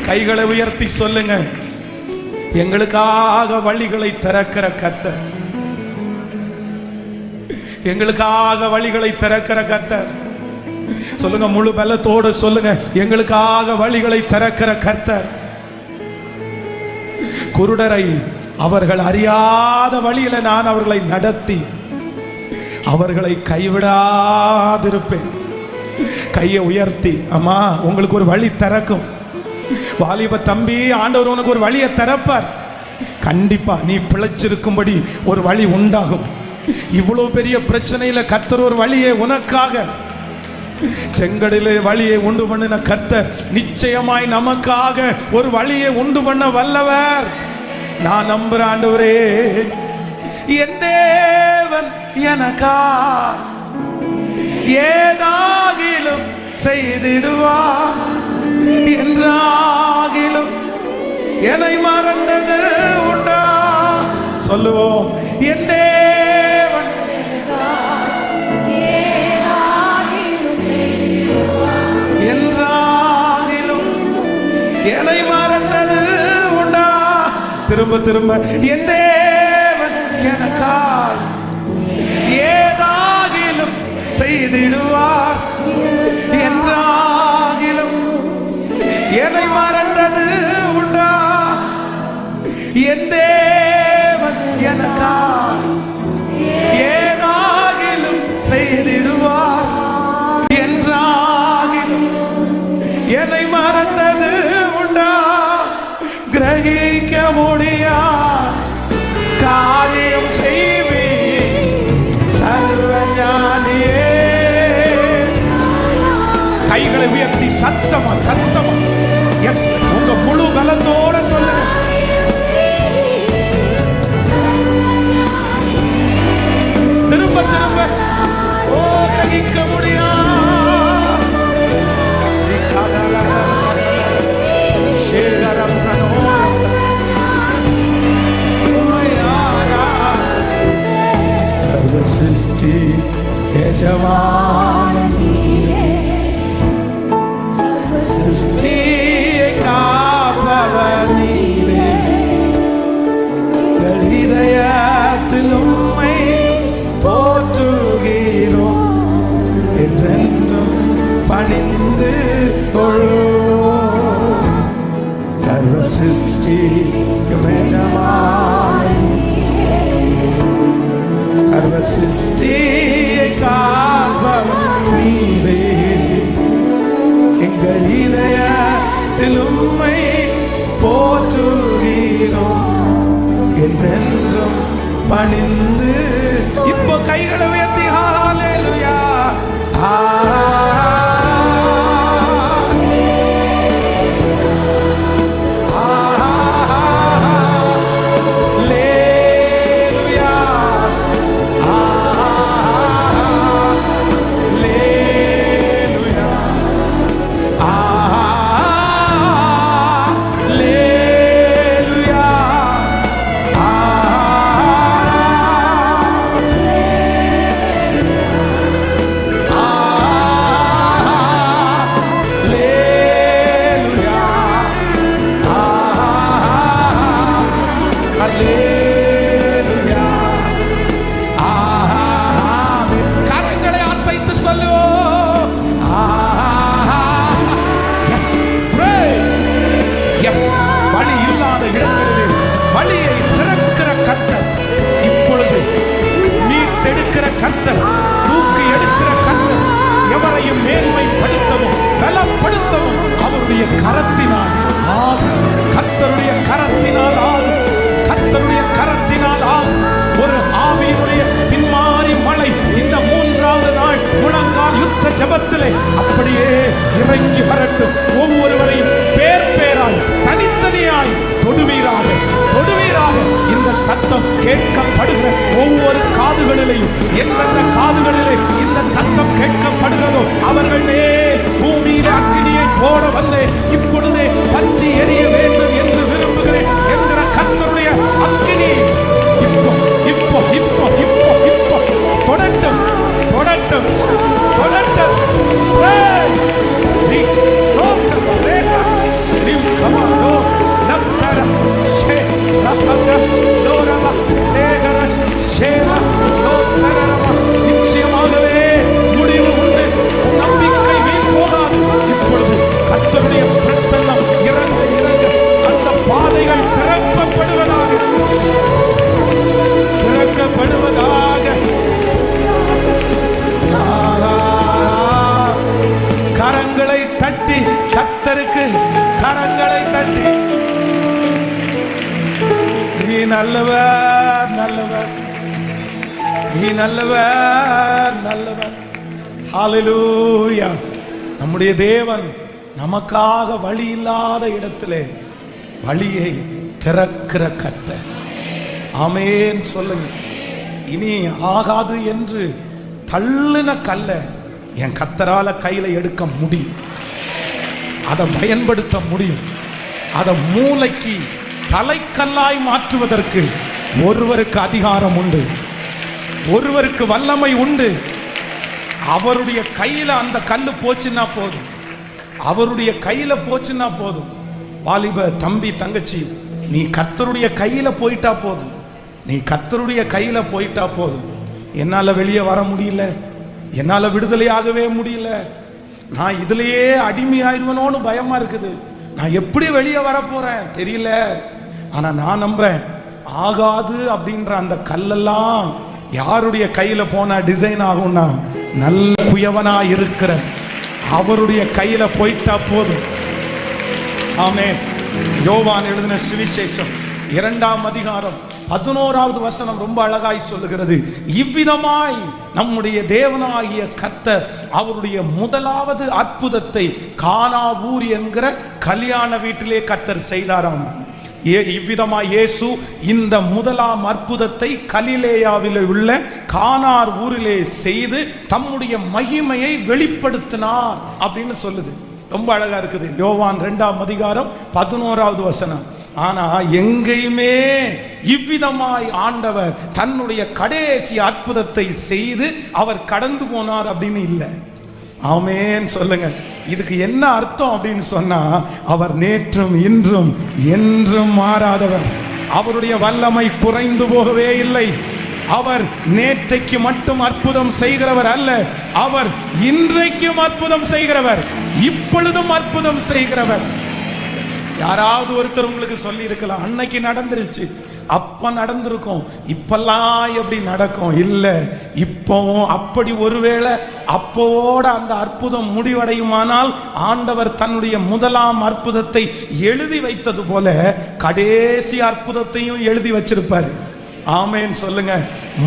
கைகளை உயர்த்தி சொல்லுங்க, எங்களுக்காக வழிகளை திறக்கிற கர்த்தர், எங்களுக்காக வழிகளை திறக்கிற கர்த்தர். சொல்லுங்க, முழு பலத்தோடு சொல்லுங்க, எங்களுக்காக வழிகளை திறக்கிற கர்த்தர். குருடரை அவர்கள் அறியாத வழியில நான் அவர்களை நடத்தி அவர்களை கைவிடாதிருப்பேன். கையை உயர்த்தி, அம்மா உங்களுக்கு ஒரு வழி திறக்கும். வாலிப தம்பி, ஆண்டவர் உனக்கு ஒரு வழியை திறப்பார். கண்டிப்பா நீ பிழைச்சிருக்கும்படி ஒரு வழி உண்டாகும். இவ்வளவு பெரிய பிரச்சனையில கர்த்தர் ஒரு வழியை உனக்காக, செங்கடலே வழியை உண்டு பண்ணின கர்த்தர் நிச்சயமாய் நமக்காக ஒரு வழியை உண்டு பண்ண வல்லவர். நான் நம்புறேன், ஆண்டவரே என் தேவன் எனக்கா ஏதாகிலும் செய்திடுவார், என்றாகிலும் என்னை மறந்தது உண்டா. சொல்லுவோம், என் தேவன் என்றாகிலும் என்னை மறந்தது உண்டா. திரும்ப திரும்ப, என் தேவன் எனக்காய் ஏதாகிலும் செய்திடுவார், என்றாகிலும் என்னை மறந்தது உண்டா. என் தேவன் எனக்காய் ஏதாகிலும் செய்திடுவார், என்றாகிலும் என்னை மறந்தது உண்டா. கிரகிக்க முடியா காரியம் செய்வே சர்வஞானியே. கைகளை உயர்த்தி சத்தமா சத்தமா எஸ் உங்க முழு பலத்தோட சொல்லுங்க. திரும்ப திரும்ப, ஓ கிரகிக்க முடியா सर्व सृष्टि यजमान सृष्टि का भवनीरे हृदयத்தில் உம்மை போற்றுகிறோம் என்றென்றும் பணிந்து தொழுவோம் सर्व सृष्टि यजमान सर्व सृष्टि का भवनीरे எங்கள் இதயத்தில் உம்மை போற்றுகிறோம் என்றென்றும் பணிந்து. இப்போ கைகளை உயர்த்தி ஹalleluya கரங்களை அசைத்து சொல்லுவோம். வழி இல்லாத இடங்களிலே வழியை திறக்கிற கர்த்தர், இப்பொழுது மீட்டெடுக்கிற கர்த்தர், தூக்கி எடுக்கிற கர்த்தர், எவரையும் மேன்மைப்படுத்தவும் பலப்படுத்தவும் அவருடைய கரத்தினால் ஆகும். கர்த்தருடைய கரத்தினால் ஆகும். கர்த்தருடைய கரத்தினால் ஆகும். ஒரு ஆவியினுடைய பின்மாறி மழை இந்த 3வது நாள் முழங்கால் யுத்த ஜெபத்திலே அப்படியே இறங்கி வரட்டும். ஒவ்வொருவரையும் பேர் பேராய் தனித்தனியாய் தொடுவீராக, தொடுவீராக. இந்த சத்தம் கேட்கப்படுகிற ஒவ்வொரு காதுகளிலேயும், எந்தெந்த காதுகளிலே இந்த சத்தம் கேட்கப்படுகிறதோ அவர்கள் பூமியிலே அக்கினியை போட வந்து இப்பொழுதே பற்றி எரிய வேண்டும் என்று விரும்புகிறேன் என்கிற கர்த்தருடைய அக்கினி இப்போ இப்போ இப்போ இப்போ இப்போ தொடட்டும், தொடட்டும், தொடட்டும். நிச்சயமாகவே முடிவு உண்டு. நம்பிக்கை வீண் போகாது. இப்பொழுது கர்த்தருடைய பிரசன்னம் இறங்க இறங்க அந்த பாதைகள் திறக்கப்படுவதாக, திறக்கப்படுவதாக. கரங்களை தட்டி கர்த்தருக்கு கரங்களை தட்டி, நீ நல்லவர், நல்லவர், நீ நல்லவர், நல்லவர். ஹalleluya. நம்முடைய தேவன் நமக்காக வழி இல்லாத இடத்திலே வழியை திறக்கிற கர்த்தர். ஆமென் சொல்லுங்க. இனி ஆகாது என்று தள்ளின கல்ல என் கர்த்தரால கையில எடுக்க முடியும். அதை பயன்படுத்த முடியும். அதை மூளைக்கு தலைக்கல்லாய் மாற்றுவதற்கு ஒருவருக்கு அதிகாரம் உண்டு, ஒருவருக்கு வல்லமை உண்டு. அவருடைய கையில அந்த கல்லு போச்சுன்னா போதும், அவருடைய கையில போச்சுன்னா போதும். வாலிப தம்பி தங்கச்சி, நீ கர்த்தருடைய கையில போயிட்டா போதும், நீ கர்த்தருடைய கையில போயிட்டா போதும். என்னால வெளியே வர முடியல, என்னால விடுதலையாகவே முடியல, நான் இதுலயே அடிமையாயிருவனோன்னு பயமா இருக்குது, நான் எப்படி வெளியே வர போறேன் தெரியல. ஆனா நான் நம்புறேன், ஆகாது அப்படின்ற அந்த கல்லெல்லாம் யாருடைய கையில போனா டிசைன் ஆகும்னா, நல்ல குயவனா இருக்கிற அவருடைய கையில போயிட்டா போதும். ஆமென். யோவான் எழுதின சுவிசேஷம் 2ஆம் அதிகாரம் 11வது வசனம் ரொம்ப அழகாய் சொல்லுகிறது. இவ்விதமாய் நம்முடைய தேவனாகிய கர்த்தர் அவருடைய முதலாவது அற்புதத்தை கானா ஊர் என்கிற கல்யாண வீட்டிலே கர்த்தர் செய்தாராம். இவ்விதமாய் இயேசு இந்த முதலாம் அற்புதத்தை கலிலேயாவில் உள்ள கானார் ஊரிலே செய்து தம்முடைய மகிமையை வெளிப்படுத்தினார் அப்படின்னு சொல்லுது. ரொம்ப அழகா இருக்குது. யோவான் 2ஆம் அதிகாரம் 11வது வசனம். ஆனா எங்கேயுமே இவ்விதமாய் ஆண்டவர் தன்னுடைய கடைசி அற்புதத்தை செய்து அவர் கடந்து போனார் அப்படின்னு இல்லை. ஆமென் சொல்லுங்க. இதுக்கு என்ன அர்த்தம் அப்படின்னு சொன்னா, அவர் நேற்றும் இன்றும் என்றும் மாறாதவர். அவருடைய வல்லமை குறைந்து போகவே இல்லை. அவர் நேற்றைக்கு மட்டும் அற்புதம் செய்கிறவர் அல்ல, அவர் இன்றைக்கும் அற்புதம் செய்கிறவர், இப்பொழுதும் அற்புதம் செய்கிறவர். யாராவது ஒருத்தர் உங்களுக்கு சொல்லி இருக்கலாம், அன்னைக்கு நடந்துருச்சு, அப்ப நடந்திருக்கும், இப்பெல்லாம் எப்படி நடக்கும்? இல்லை, இப்போ அப்படி ஒருவேளை அப்போட அந்த அற்புதம் முடிவடையுமானால் ஆண்டவர் தன்னுடைய முதலாம் அற்புதத்தை எழுதி வைத்தது போல கடைசி அற்புதத்தையும் எழுதி வச்சிருப்பாரு. ஆமென் சொல்லுங்க.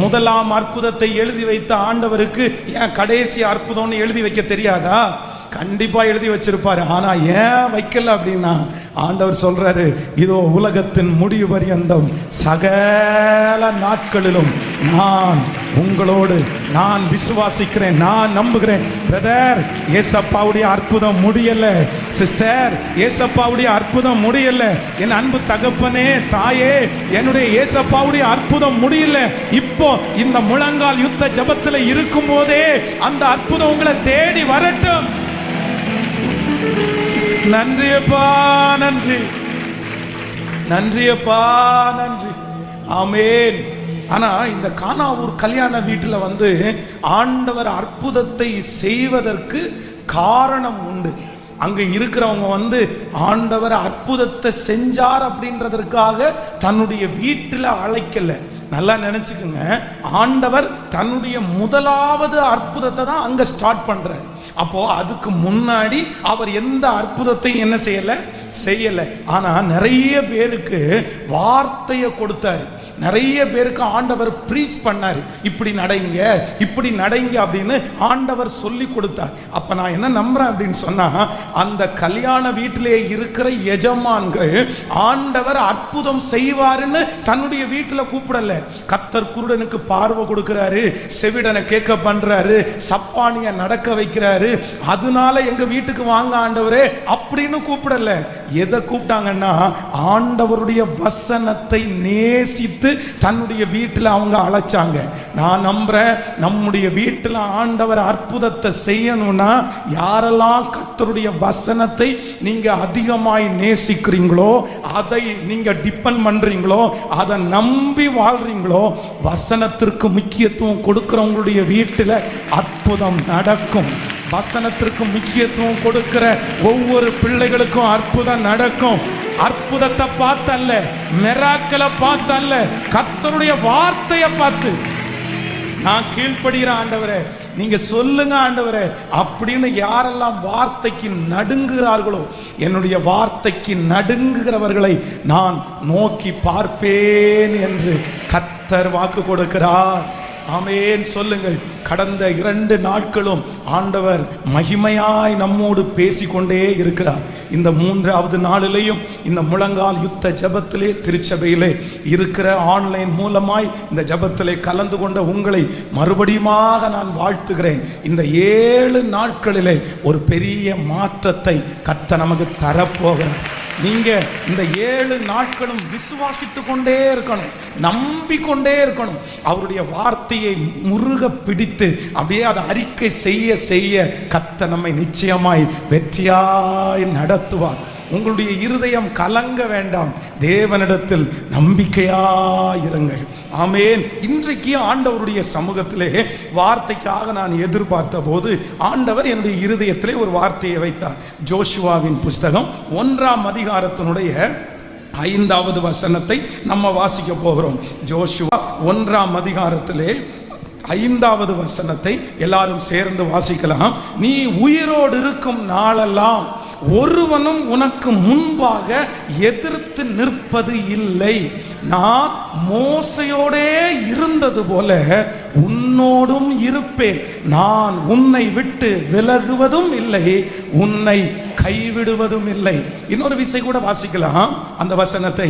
முதலாம் அற்புதத்தை எழுதி வைத்த ஆண்டவருக்கு ஏன் கடைசி அற்புதம்னு எழுதி வைக்க தெரியாதா? கண்டிப்பா எழுதி வச்சிருப்பாரு. ஆனா ஏன் வைக்கல அப்படின்னா, ஆண்டவர் சொல்றாரு, இதோ உலகத்தின் முடிவு பரியந்தம் சகல நாட்களிலும் நான் உங்களோடு நான் விசுவாசிக்கிறேன், நான் நம்புகிறேன். பிரதர், ஏசப்பாவுடைய அற்புதம் முடியல. சிஸ்டர், ஏசப்பாவுடைய அற்புதம் முடியல. என் அன்பு தகப்பனே, தாயே, என்னுடைய ஏசப்பாவுடைய அற்புதம் முடியல. இப்போ இந்த முழங்கால் யுத்த ஜபத்தில் இருக்கும் போதே அந்த அற்புதம் உங்களை தேடி வரட்டும். நன்றியப்பா, நன்றி, நன்றியப்பா, நன்றி. ஆமென். ஆனா இந்த கானாவூர் கல்யாண வீட்டில் ஆண்டவர் அற்புதத்தை செய்வதற்கு காரணம் உண்டு. அங்க இருக்கிறவங்க ஆண்டவர் அற்புதத்தை செஞ்சார் அப்படின்றதற்காக தன்னுடைய வீட்டில் அழைக்கல. நல்லா நினைச்சுக்குங்க, ஆண்டவர் தன்னுடைய முதலாவது அற்புதத்தை தான் அங்க ஸ்டார்ட் பண்றாரு. அப்போ அதுக்கு முன்னாடி அவர் எந்த அற்புதத்தை என்ன செய்யல. ஆனா நிறைய பேருக்கு வார்த்தையை கொடுத்தாரு, நிறைய பேருக்கு ஆண்டவர் ப்ரீச் பண்ணாரு, இப்படி நடைங்க, இப்படி நடைங்க அப்படின்னு ஆண்டவர் சொல்லி கொடுத்தார். அப்ப நான் என்ன நம்புறேன் அப்படின்னு சொன்னா, அந்த கல்யாண வீட்டிலே இருக்கிற எஜமான்கள் ஆண்டவர் அற்புதம் செய்வாருன்னு தன்னுடைய வீட்டில் கூப்பிடல. கர்த்தர் குருடனுக்கு பார்வை கொடுக்கிறாரு, செவிடனை கேட்க பண்றாரு, சப்பானிய நடக்க வைக்கிறாரு, அதனால எங்க வீட்டுக்கு வாங்க ஆண்டவரே அப்படின்னு கூப்பிடல. எதை கூப்பிட்டாங்கன்னா, ஆண்டவருடைய வசனத்தை நேசித்து தன்னுடைய வீட்டில் அவங்க அழைச்சாங்க. நான் நம்புறேன், நம்முடைய வீட்டில் ஆண்டவர் அற்புதத்தை செய்யணும்னா, யாரெல்லாம் கர்த்தருடைய வசனத்தை நீங்க அதிகமாய் நேசிக்கிறீங்களோ, அதை நீங்க டிபெண்ட் பண்றீங்களோ, அதை நம்பி வாழ்றீங்களோ, வசனத்திற்கு முக்கியத்துவம் கொடுக்கிறவங்களுடைய வீட்டில் அற்புதம் நடக்கும். வசனத்திற்கு முக்கியத்துவம் கொடுக்கிற ஒவ்வொரு பிள்ளைகளுக்கும் அற்புதம் நடக்கும். அற்புதத்தை பார்த்தல்ல, மிராக்கிளை பார்த்தல்ல, கர்த்தருடைய வார்த்தையை பார்த்து நான் கீழ்ப்படுகிற ஆண்டவரே, நீங்க சொல்லுங்க ஆண்டவரே அப்படின்னு யாரெல்லாம் வார்த்தைக்கு நடுங்குகிறார்களோ, என்னுடைய வார்த்தைக்கு நடுங்குகிறவர்களை நான் நோக்கி பார்ப்பேன் என்று கர்த்தர் வாக்கு கொடுக்கிறார். ஆமென் சொல்லுங்கள். கடந்த 2 நாட்களும் ஆண்டவர் மகிமையாய் நம்மோடு பேசிக்கொண்டே இருக்கிறார். இந்த 3வது நாளிலேயும் இந்த முழங்கால் யுத்த ஜபத்திலே திருச்சபையிலே இருக்கிற ஆன்லைன் மூலமாய் இந்த ஜபத்திலே கலந்து கொண்ட உங்களை மறுபடியுமாக நான் வாழ்த்துகிறேன். இந்த 7 நாட்களிலே ஒரு பெரிய மாற்றத்தை கர்த்தர் நமக்கு தரப்போகிறார். நீங்க இந்த 7 நாட்களும் விசுவாசித்து கொண்டே இருக்கணும், நம்பிக்கொண்டே இருக்கணும். அவருடைய வார்த்தையை முருக பிடித்து அப்படியே அதை அறிக்கை செய்ய செய்ய கர்த்தர் நம்மை நிச்சயமாய் வெற்றியாய் நடத்துவார். உங்களுடைய இருதயம் கலங்க வேண்டாம், தேவனிடத்தில் நம்பிக்கையாயிருங்கள். ஆமென். இன்றைக்கு ஆண்டவருடைய சமூகத்திலே வார்த்தைக்காக நான் எதிர்பார்த்த போது ஆண்டவர் என்னுடைய இருதயத்திலே ஒரு வார்த்தையை வைத்தார். ஜோஷுவாவின் புஸ்தகம் 1ஆம் அதிகாரத்தினுடைய 5வது வசனத்தை நம்ம வாசிக்க போகிறோம். ஜோஷுவா 1ஆம் அதிகாரத்திலே 5வது வசனத்தை எல்லாரும் சேர்ந்து வாசிக்கலாம். நீ உயிரோடு இருக்கும் நாளெல்லாம் ஒருவனும் உனக்கு முன்பாக எதிர்த்து நிற்பது இல்லை. நான் மோசையோடே இருந்தது போல உன்னோடும் இருப்பேன். நான் உன்னை விட்டு விலகுவதும் இல்லை, உன்னை கைவிடுவதும் இல்லை. இன்னொரு விசை கூட வாசிக்கலாம் அந்த வசனத்தை.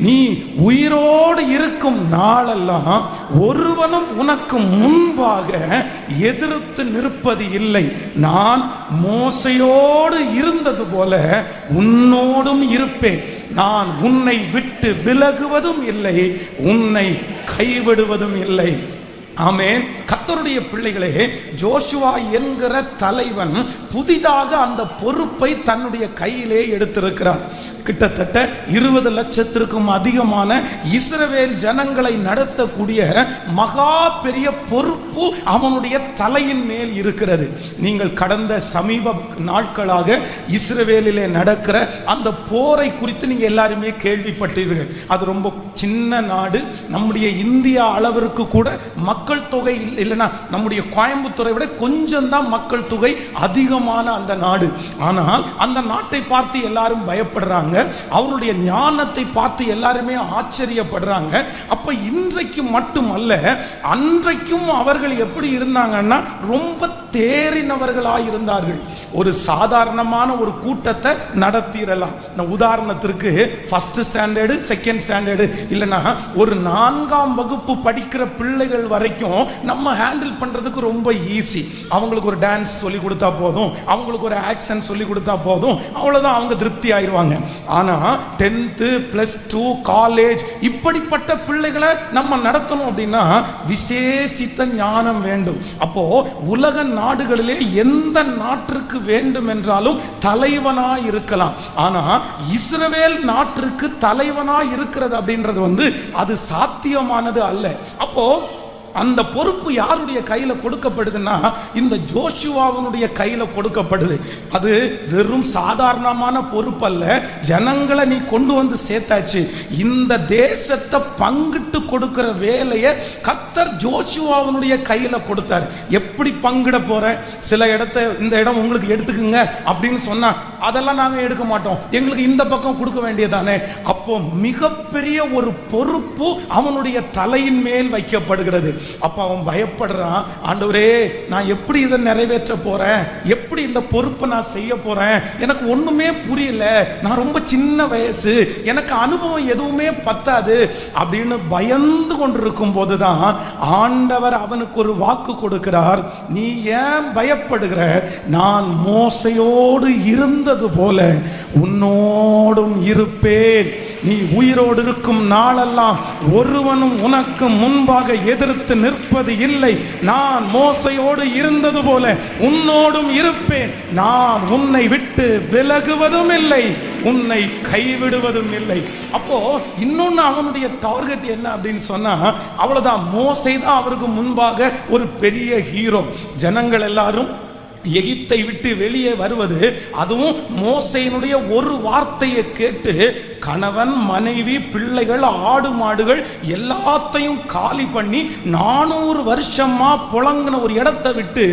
நீ உயிரோடு இருக்கும் நாளெல்லாம் ஒருவனும் உனக்கு முன்பாக எதிர்த்து நிற்பது இல்லை. நான் மோசையோடு இருந்தது போல உன்னோடும் இருப்பேன். நான் உன்னை விட்டு விலகுவதும் இல்லை, உன்னை கைவிடுவதும் இல்லை. ஆமென். கர்த்தருடைய பிள்ளைகளே, ஜோஷுவா என்கிற தலைவன் புதிதாக அந்த பொறுப்பை தன்னுடைய கையிலே எடுத்திருக்கிறார். கிட்டத்தட்ட 20 லட்சத்திற்கும் அதிகமான இஸ்ரவேல் ஜனங்களை நடத்தக்கூடிய மகா பெரிய பொறுப்பு அவனுடைய தலையின் மேல் இருக்கிறது. நீங்கள் கடந்த சமீப நாட்களாக இஸ்ரவேலிலே நடக்கிற அந்த போரை குறித்து நீங்க எல்லாருமே கேள்விப்பட்டீர்கள். அது ரொம்ப சின்ன நாடு. நம்முடைய இந்தியா அளவிற்கு கூட மக்கள் தொகை இல்லைன்னா நம்முடைய கோயம்புத்தூரை விட கொஞ்சம் தான் மக்கள் தொகை அதிகமான அந்த நாடு. ஆனால் அந்த நாட்டை பார்த்து எல்லாரும் பயப்படுறாங்க. அவருடைய ஞானத்தை பார்த்து எல்லாருமே ஆச்சரியப்படுறாங்க. அப்ப இன்றைக்கு மட்டுமல்ல, அன்றைக்கும் அவர்கள் எப்படி இருந்தாங்கன்னா ரொம்ப தேறினவர்களாக இருந்தார்கள். ஒரு சாதாரணமான ஒரு கூட்டத்தை நடத்திடலாம். உதாரணத்திற்கு ஃபர்ஸ்ட் ஸ்டாண்டர்டு, செகண்ட் ஸ்டாண்டர்டு இல்லைன்னா ஒரு 4ஆம் வகுப்பு படிக்கிற பிள்ளைகள் வரைக்கும் நம்ம ஹேண்டில் பண்றதுக்கு ரொம்ப ஈஸி. அவங்களுக்கு ஒரு டான்ஸ் சொல்லி கொடுத்தா போதும், அவங்களுக்கு ஒரு ஆக்ஷன் சொல்லி கொடுத்தா போதும், அவ்வளவுதான், அவங்க திருப்தி ஆயிடுவாங்க. ஆனா 10th +2 காலேஜ் இப்படிப்பட்ட பிள்ளைகளை நம்ம நடத்தணும் அப்படின்னா விசேஷித்த ஞானம் வேண்டும். அப்போ உலக நாடுகளிலே எந்த நாட்டிற்கு வேண்டும் என்றாலும் தலைவனாய் இருக்கலாம். ஆனா இஸ்ரவேல் நாட்டிற்கு தலைவனாய் இருக்கிறது அப்படின்றது அது சாத்தியமானது அல்ல. அப்போ அந்த பொறுப்பு யாருடைய கையில கொடுக்கப்படுதுன்னா இந்த ஜோஷுவாவினுடைய கையில கொடுக்கப்படுது. அது வெறும் சாதாரணமான பொறுப்பு அல்ல. ஜனங்களை நீ கொண்டு வந்து சேர்த்தாச்சு, இந்த தேசத்தை பங்கிட்டு கொடுக்கிற வேலையை கர்த்தர் ஜோஷுவாவினுடைய கையில கொடுத்தாரு. எப்படி பங்கிட போற? சில இடத்தை இந்த இடம் உங்களுக்கு எடுத்துக்குங்க அப்படின்னு சொன்னா அதெல்லாம் நாங்க எடுக்க மாட்டோம், எங்களுக்கு இந்த பக்கம் கொடுக்க வேண்டியதானே. அப்போ மிகப்பெரிய ஒரு பொறுப்பு அவனுடைய தலையின் மேல் வைக்கப்படுகிறது. அப்ப அவன் பயப்படுறான், ஆண்டவரே நான் எப்படி இதை நிறைவேற்ற போறேன், எப்படி இந்த பொறுப்பை நான் செய்ய போறேன், எனக்கு ஒண்ணுமே புரியல, நான் ரொம்ப சின்ன வயசு, எனக்கு அனுபவம் எதுவுமே பத்தாது அப்படின்னு பயந்து கொண்டிருக்கும் போதுதான் ஆண்டவர் அவனுக்கு ஒரு வாக்கு கொடுக்கிறார். நீ ஏன் பயப்படுகிற? நான் மோசையோடு இருந்தது போல உன்னோடும் இருப்பேன். நீ உயிரோடு இருக்கும் நாளெல்லாம் ஒருவனும் உனக்கு முன்பாக எதிர்த்து நிற்பது இல்லை. நான் மோசையோடு இருந்தது போல உன்னோடும் இருப்பேன். நான் உன்னை விட்டு விலகுவதும் இல்லை, உன்னை கைவிடுவதும் இல்லை. அப்போ இன்னொன்னு அவனுடைய டார்கெட் என்ன அப்படின்னு சொன்னா, அவ்வளவுதான், மோசே தான் அவருக்கு முன்பாக ஒரு பெரிய ஹீரோ. ஜனங்கள் எல்லாரும் எகிப்தை விட்டு வெளியே வருவது, அதுவும் மோசேயினுடைய ஒரு வார்த்தையை கேட்டு கணவன் மனைவி பிள்ளைகள் ஆடு மாடுகள் எல்லாத்தையும் காலி பண்ணி 400 வருஷமா புழங்கின ஒரு இடத்தை விட்டு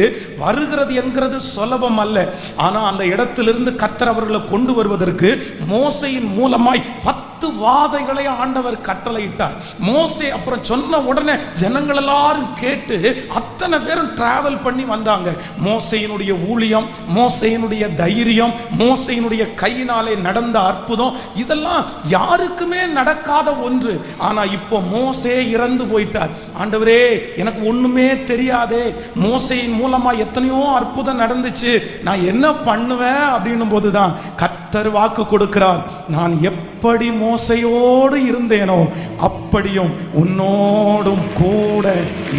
வருகிறது என்கிறது சுலபம் அல்ல. ஆனா அந்த இடத்திலிருந்து கர்த்தர் அவர்களை கொண்டு வருவதற்கு மோசேயின் மூலமாய் 10 வாதைகளை ஆண்டவர் கட்டளையிட்டார். மோசே அப்புறம் சொன்ன உடனே ஜனங்கள் எல்லாரும் கேட்டு அத்தனை பேரும் டிராவல் பண்ணி வந்தாங்க. மோசேயினுடைய ஊழியம், மோசேயினுடைய தைரியம், மோசேயினுடைய கையினாலே நடந்த அற்புதம், இதெல்லாம் யாருக்குமே நடக்காத ஒன்று. ஆனா இப்போ மோசே இறந்து போயிட்டார். ஆண்டவரே எனக்கு ஒண்ணுமே தெரியாதே, மோசேயின் மூலமா எத்தனையோ அற்புதம் நடந்துச்சு, நான் என்ன பண்ணுவேன் அப்படின்னும் போதுதான் கர்த்தர் வாக்கு கொடுக்கிறார். நான் எப்படி மோசையோடு இருந்தேனோ அப்படியும் உன்னோடும் கூட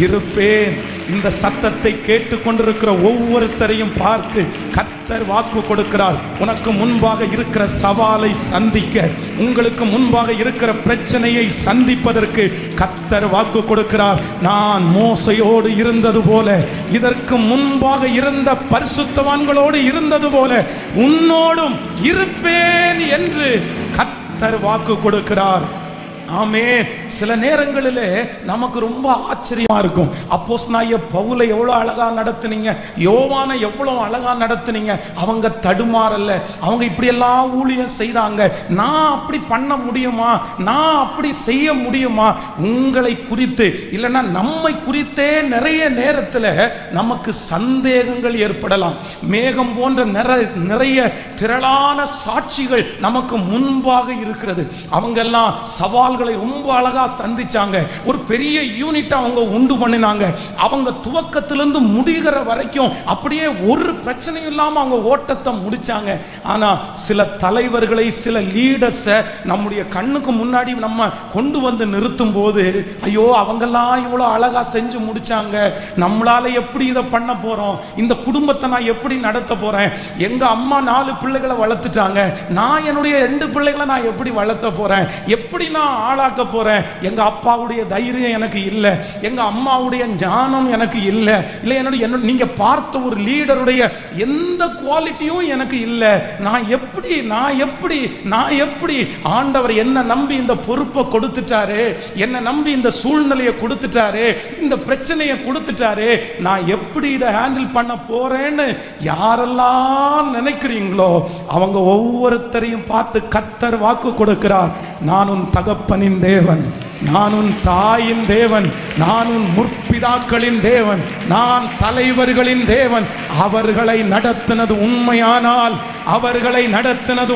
இருப்பேன். இந்த சத்தத்தை கேட்டுக்கொண்டிருக்கிற ஒவ்வொருத்தரையும் பார்த்து கர்த்தர் வாக்கு கொடுக்கிறார். உனக்கு முன்பாக இருக்கிற சவாலை சந்திக்க, உங்களுக்கு முன்பாக இருக்கிற பிரச்சனையை சந்திப்பதற்கு கர்த்தர் வாக்கு கொடுக்கிறார். நான் மோசையோடு இருந்தது போல, இதற்கு முன்பாக இருந்த பரிசுத்தவான்களோடு இருந்தது போல உன்னோடும் இருப்பேன் என்று கர்த்தர் வாக்கு கொடுக்கிறார். ஆமென். சில நேரங்களிலே நமக்கு ரொம்ப ஆச்சரியமா இருக்கும். அப்போஸ்தலனாகிய பவுலை எவ்வளவு அழகா நடத்துனீங்க, யோவானை எவ்வளவு அழகா நடத்துனீங்க. அவங்க தடுமாறல்ல, அவங்க இப்படி எல்லாம் ஊழியம் செய்தாங்க. நான் அப்படி பண்ண முடியுமா, நான் அப்படி செய்ய முடியுமா? உங்களை குறித்து இல்லைன்னா நம்மை குறித்தே நிறைய நேரத்தில் நமக்கு சந்தேகங்கள் ஏற்படலாம். மேகம் போன்ற நிறைய திரளான சாட்சிகள் நமக்கு முன்பாக இருக்கிறது. அவங்க எல்லாம் சவால்களை ரொம்ப அழகா சந்திச்சாங்க. ஒரு பெரிய யூனிட் அவங்க உண்டு பண்ணினாங்க. அவங்க துவக்கத்திலிருந்து முடிகிற வரைக்கும் அப்படியே ஒரு பிரச்சனையும் இல்லாம அவங்க ஓட்டத்தை முடிச்சாங்க. ஆனா சில தலைவர்களை, சில லீடர்ஸை நம்முடைய கண்ணுக்கு முன்னாடி நம்ம கொண்டு வந்து நிறுத்தும் போது, ஐயோ அவங்கெல்லாம் இவ்வளவு அழகா செஞ்சு முடிச்சாங்க, நம்மளால எப்படி இதை பண்ண போறோம், இந்த குடும்பத்தை நான் எப்படி நடத்த போறேன், எங்க அம்மா 4 பிள்ளைகளை வளர்த்துட்டாங்க, நான் என்னுடைய 2 பிள்ளைகளை நான் எப்படி வளர்த்த போறேன், எப்படி நான் ஆளாக்க போறேன், எங்க அப்பாவுடைய தைரியம் எனக்கு இல்லை, எங்க அம்மாவுடைய ஞானம் எனக்கு இல்லை, இல்லை என்னுடைய நீங்க பார்த்த ஒரு லீடருடைய எந்த குவாலிட்டியும் எனக்கு இல்லை, நான் எப்படி ஆண்டவர் என்ன நம்பி இந்த பொறுப்பை கொடுத்துட்டாரு, என்ன நம்பி இந்த சூழ்நிலையை கொடுத்துட்டாரு, இந்த பிரச்சனையை கொடுத்துட்டாரு, நான் எப்படி இதை ஹேண்டில் பண்ண போறேன்னு யாரெல்லாம் நினைக்கிறீங்களோ அவங்க ஒவ்வொருத்தரையும் பார்த்து கர்த்தர் வாக்கு கொடுக்கிறார். நான் உன் தகப்பனின் தேவன், நான் உன் தாயின் தேவன், நான் உன் முற்பிதாக்களின் தேவன், நான் தலைவர்களின் தேவன். அவர்களை நடத்தினது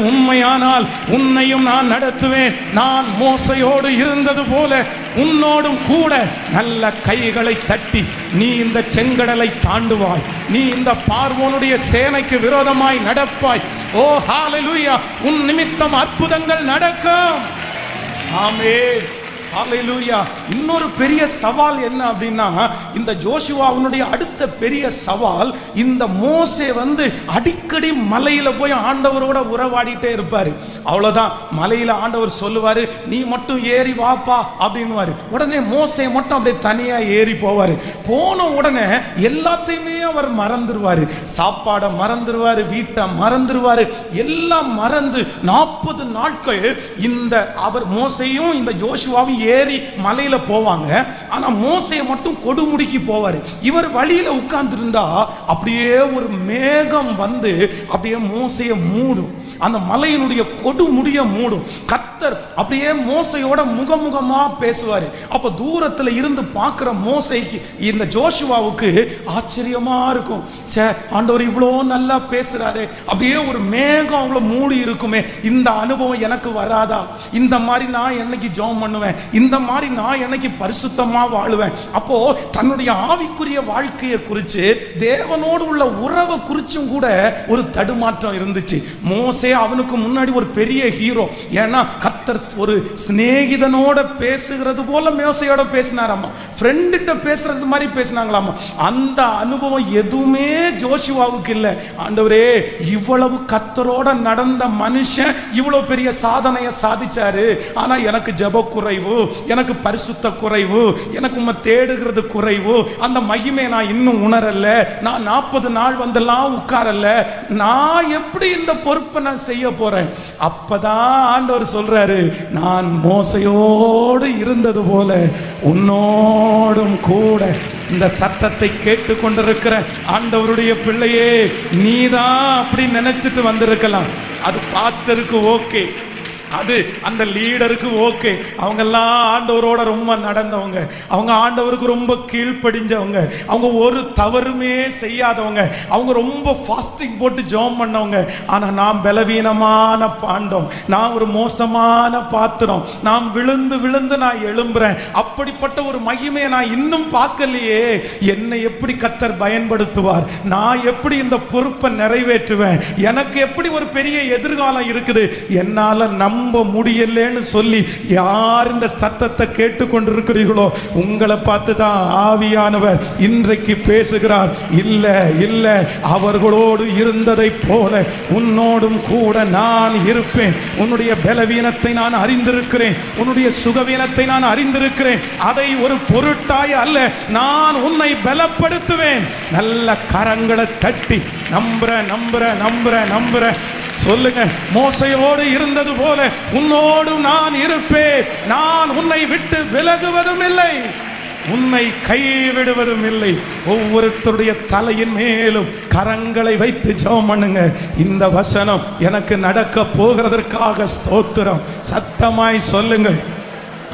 உண்மையானால் உன்னையும் நான் நடத்துவேன். நான் மோசையோடு இருந்தது போல உன்னோடும் கூட நல்ல கைகளை தட்டி நீ இந்த செங்கடலை தாண்டுவாய், நீ இந்த பார்வோனுடைய சேனைக்கு விரோதமாய் நடப்பாய். ஓ ஹalleluya, உன் நிமித்தம் அற்புதங்கள் நடக்கும். ஆமென். ஹalleluya. இன்னொரு பெரிய சவால் என்ன அப்படின்னா, இந்த ஜோஷுவாவுடைய அடுத்த பெரிய சவால், இந்த மோசே அடிக்கடி மலையில போய் ஆண்டவரோட உறவாடிட்டே இருப்பாரு. அவ்வளவுதான், மலையில ஆண்டவர் சொல்லுவாரு, நீ மட்டும் ஏறி வாப்பா அப்படின்னுவாரு. உடனே மோசே மட்டும் அப்படியே தனியா ஏறி போவாரு. போன உடனே எல்லாத்தையுமே அவர் மறந்துடுவாரு, சாப்பாடை மறந்துடுவாரு, வீட்டை மறந்துடுவாரு, எல்லாம் மறந்து 40 நாட்கள் இந்த அவர் மோசையும் இந்த ஜோஷுவாவும் ஏறி மலையில போவாங்க. ஆனா மோசே மட்டும் கொடுமுடிக்கு போவாரு. இவர் வழியில உட்கார்ந்து இருந்தா அப்படியே ஒரு மேகம் அப்படியே மோசைய மூடும், அந்த மலையினுடைய கொடுமுடிய மூடும். கர்த்தர் அப்படியே மோசையோட முகமுகமா பேசுவாரு. அப்ப தூரத்துல இருந்து பார்க்கிற மோசைக்கு, இந்த ஜோஷுவாவுக்கு ஆச்சரியமா இருக்கும். ஆண்டவர் இவ்வளோ நல்லா பேசுறாரு, அப்படியே ஒரு மேகம் அவ்வளோ மூடி இருக்குமே, இந்த அனுபவம் எனக்கு வராதா, இந்த மாதிரி நான் என்னைக்கு ஜெபம் பண்ணுவேன், இந்த மாதிரி நான் என்னைக்கு பரிசுத்தமா வாழுவேன். அப்போ தன்னுடைய ஆவிக்குரிய வாழ்க்கையை குறித்து, தேவனோடு உள்ள உறவை குறிச்சும் கூட ஒரு தடுமாற்றம் இருந்துச்சு. மோசே அவனுக்கு முன்னாடி ஒரு பெரிய ஹீரோ. ஏன்னா கர்த்தர் ஒரு சிநேகிதனோட பேசுகிறது போல மோசையோட பேசினாராமா, ஃப்ரெண்ட்கிட்ட பேசுறது மாதிரி பேசினாங்களாமா. அந்த அனுபவம் எதுவுமே ஜோஷுவாவுக்கு இல்லை. ஆண்டவரே, இவ்வளவு கர்த்தரோட நடந்த மனுஷன் இவ்வளவு பெரிய சாதனையை சாதிச்சாரு, ஆனா எனக்கு ஜெப குறைவு, எனக்கு பரிசுத்த குறைவு, எனக்கு உம்மை தேடுகிறது குறைவு, அந்த மகிமை நான் இன்னும் உணரல, நான் 40 நாள் வந்தெல்லாம் உட்காரல, நான் எப்படி இந்த பொறுப்பை நான் செய்ய போறேன்? அப்பதான் ஆண்டவர் சொல்றாரு, நான் மோசையோடு இருந்தது போல உன்னோடும் கூட. இந்த சத்தத்தை கேட்டு கொண்டிருக்கிற ஆண்டவருடைய பிள்ளையே, நீதான் அப்படி நினைச்சிட்டு வந்திருக்கலாம். அது பாஸ்டருக்கு ஓகே, அது அந்த லீடருக்கு ஓகே, அவங்க எல்லாம் ஆண்டவரோட ரொம்ப நடந்தவங்க, அவங்க ஆண்டவருக்கு ரொம்ப கீழ்ப்படிஞ்சவங்க, அவங்க ஒரு தவறுமே செய்யாதவங்க, அவங்க ரொம்ப ஃபாஸ்டிங் போட்டு ஜெபம் பண்ணவங்க. ஆனா நான் பலவீனமான பாண்டம், நான் ஒரு மோசமான பாத்திரம், நான் விழுந்து நான் எழும்புறேன். அப்படிப்பட்ட ஒரு மகிமையை நான் இன்னும் பார்க்கலையே, என்னை எப்படி கர்த்தர் பயன்படுத்துவார், நான் எப்படி இந்த பொறுப்பை நிறைவேற்றுவேன், எனக்கு எப்படி ஒரு பெரிய எதிர்காலம் இருக்குது, என்னால நம்ப முடியலன்னு சொல்லி யார் இந்த சத்தத்தை கேட்டுக்கொண்டிருக்கிறீர்களோ, உங்களை பார்த்து தான் ஆவியானவர் இன்றைக்கு பேசுகிறார். இல்ல, அவர்களோடு இருந்ததை போல உன்னோடும் கூட நான் இருப்பேன். உன்னுடைய பலவீனத்தை நான் அறிந்திருக்கிறேன், உன்னுடைய சுகவீனத்தை நான் அறிந்திருக்கிறேன். அதை ஒரு பொருட்டாய் அல்ல, நான் உன்னை பலப்படுத்துவேன். நல்ல கரங்களை தட்டி நம்புற சொல்லுங்க, மோசையோடு இருந்தது போல உன்னோடு நான் இருப்பேன். நான் உன்னை விட்டு விலகுவதும் இல்லை, உன்னை கைவிடுவதும் இல்லை. ஒவ்வொருத்தருடைய தலையின் மேலும் கரங்களை வைத்து ஜெபம் பண்ணுங்க. இந்த வசனம் எனக்கு நடக்க போகிறதற்காக ஸ்தோத்திரம். சத்தமாய் சொல்லுங்கள்,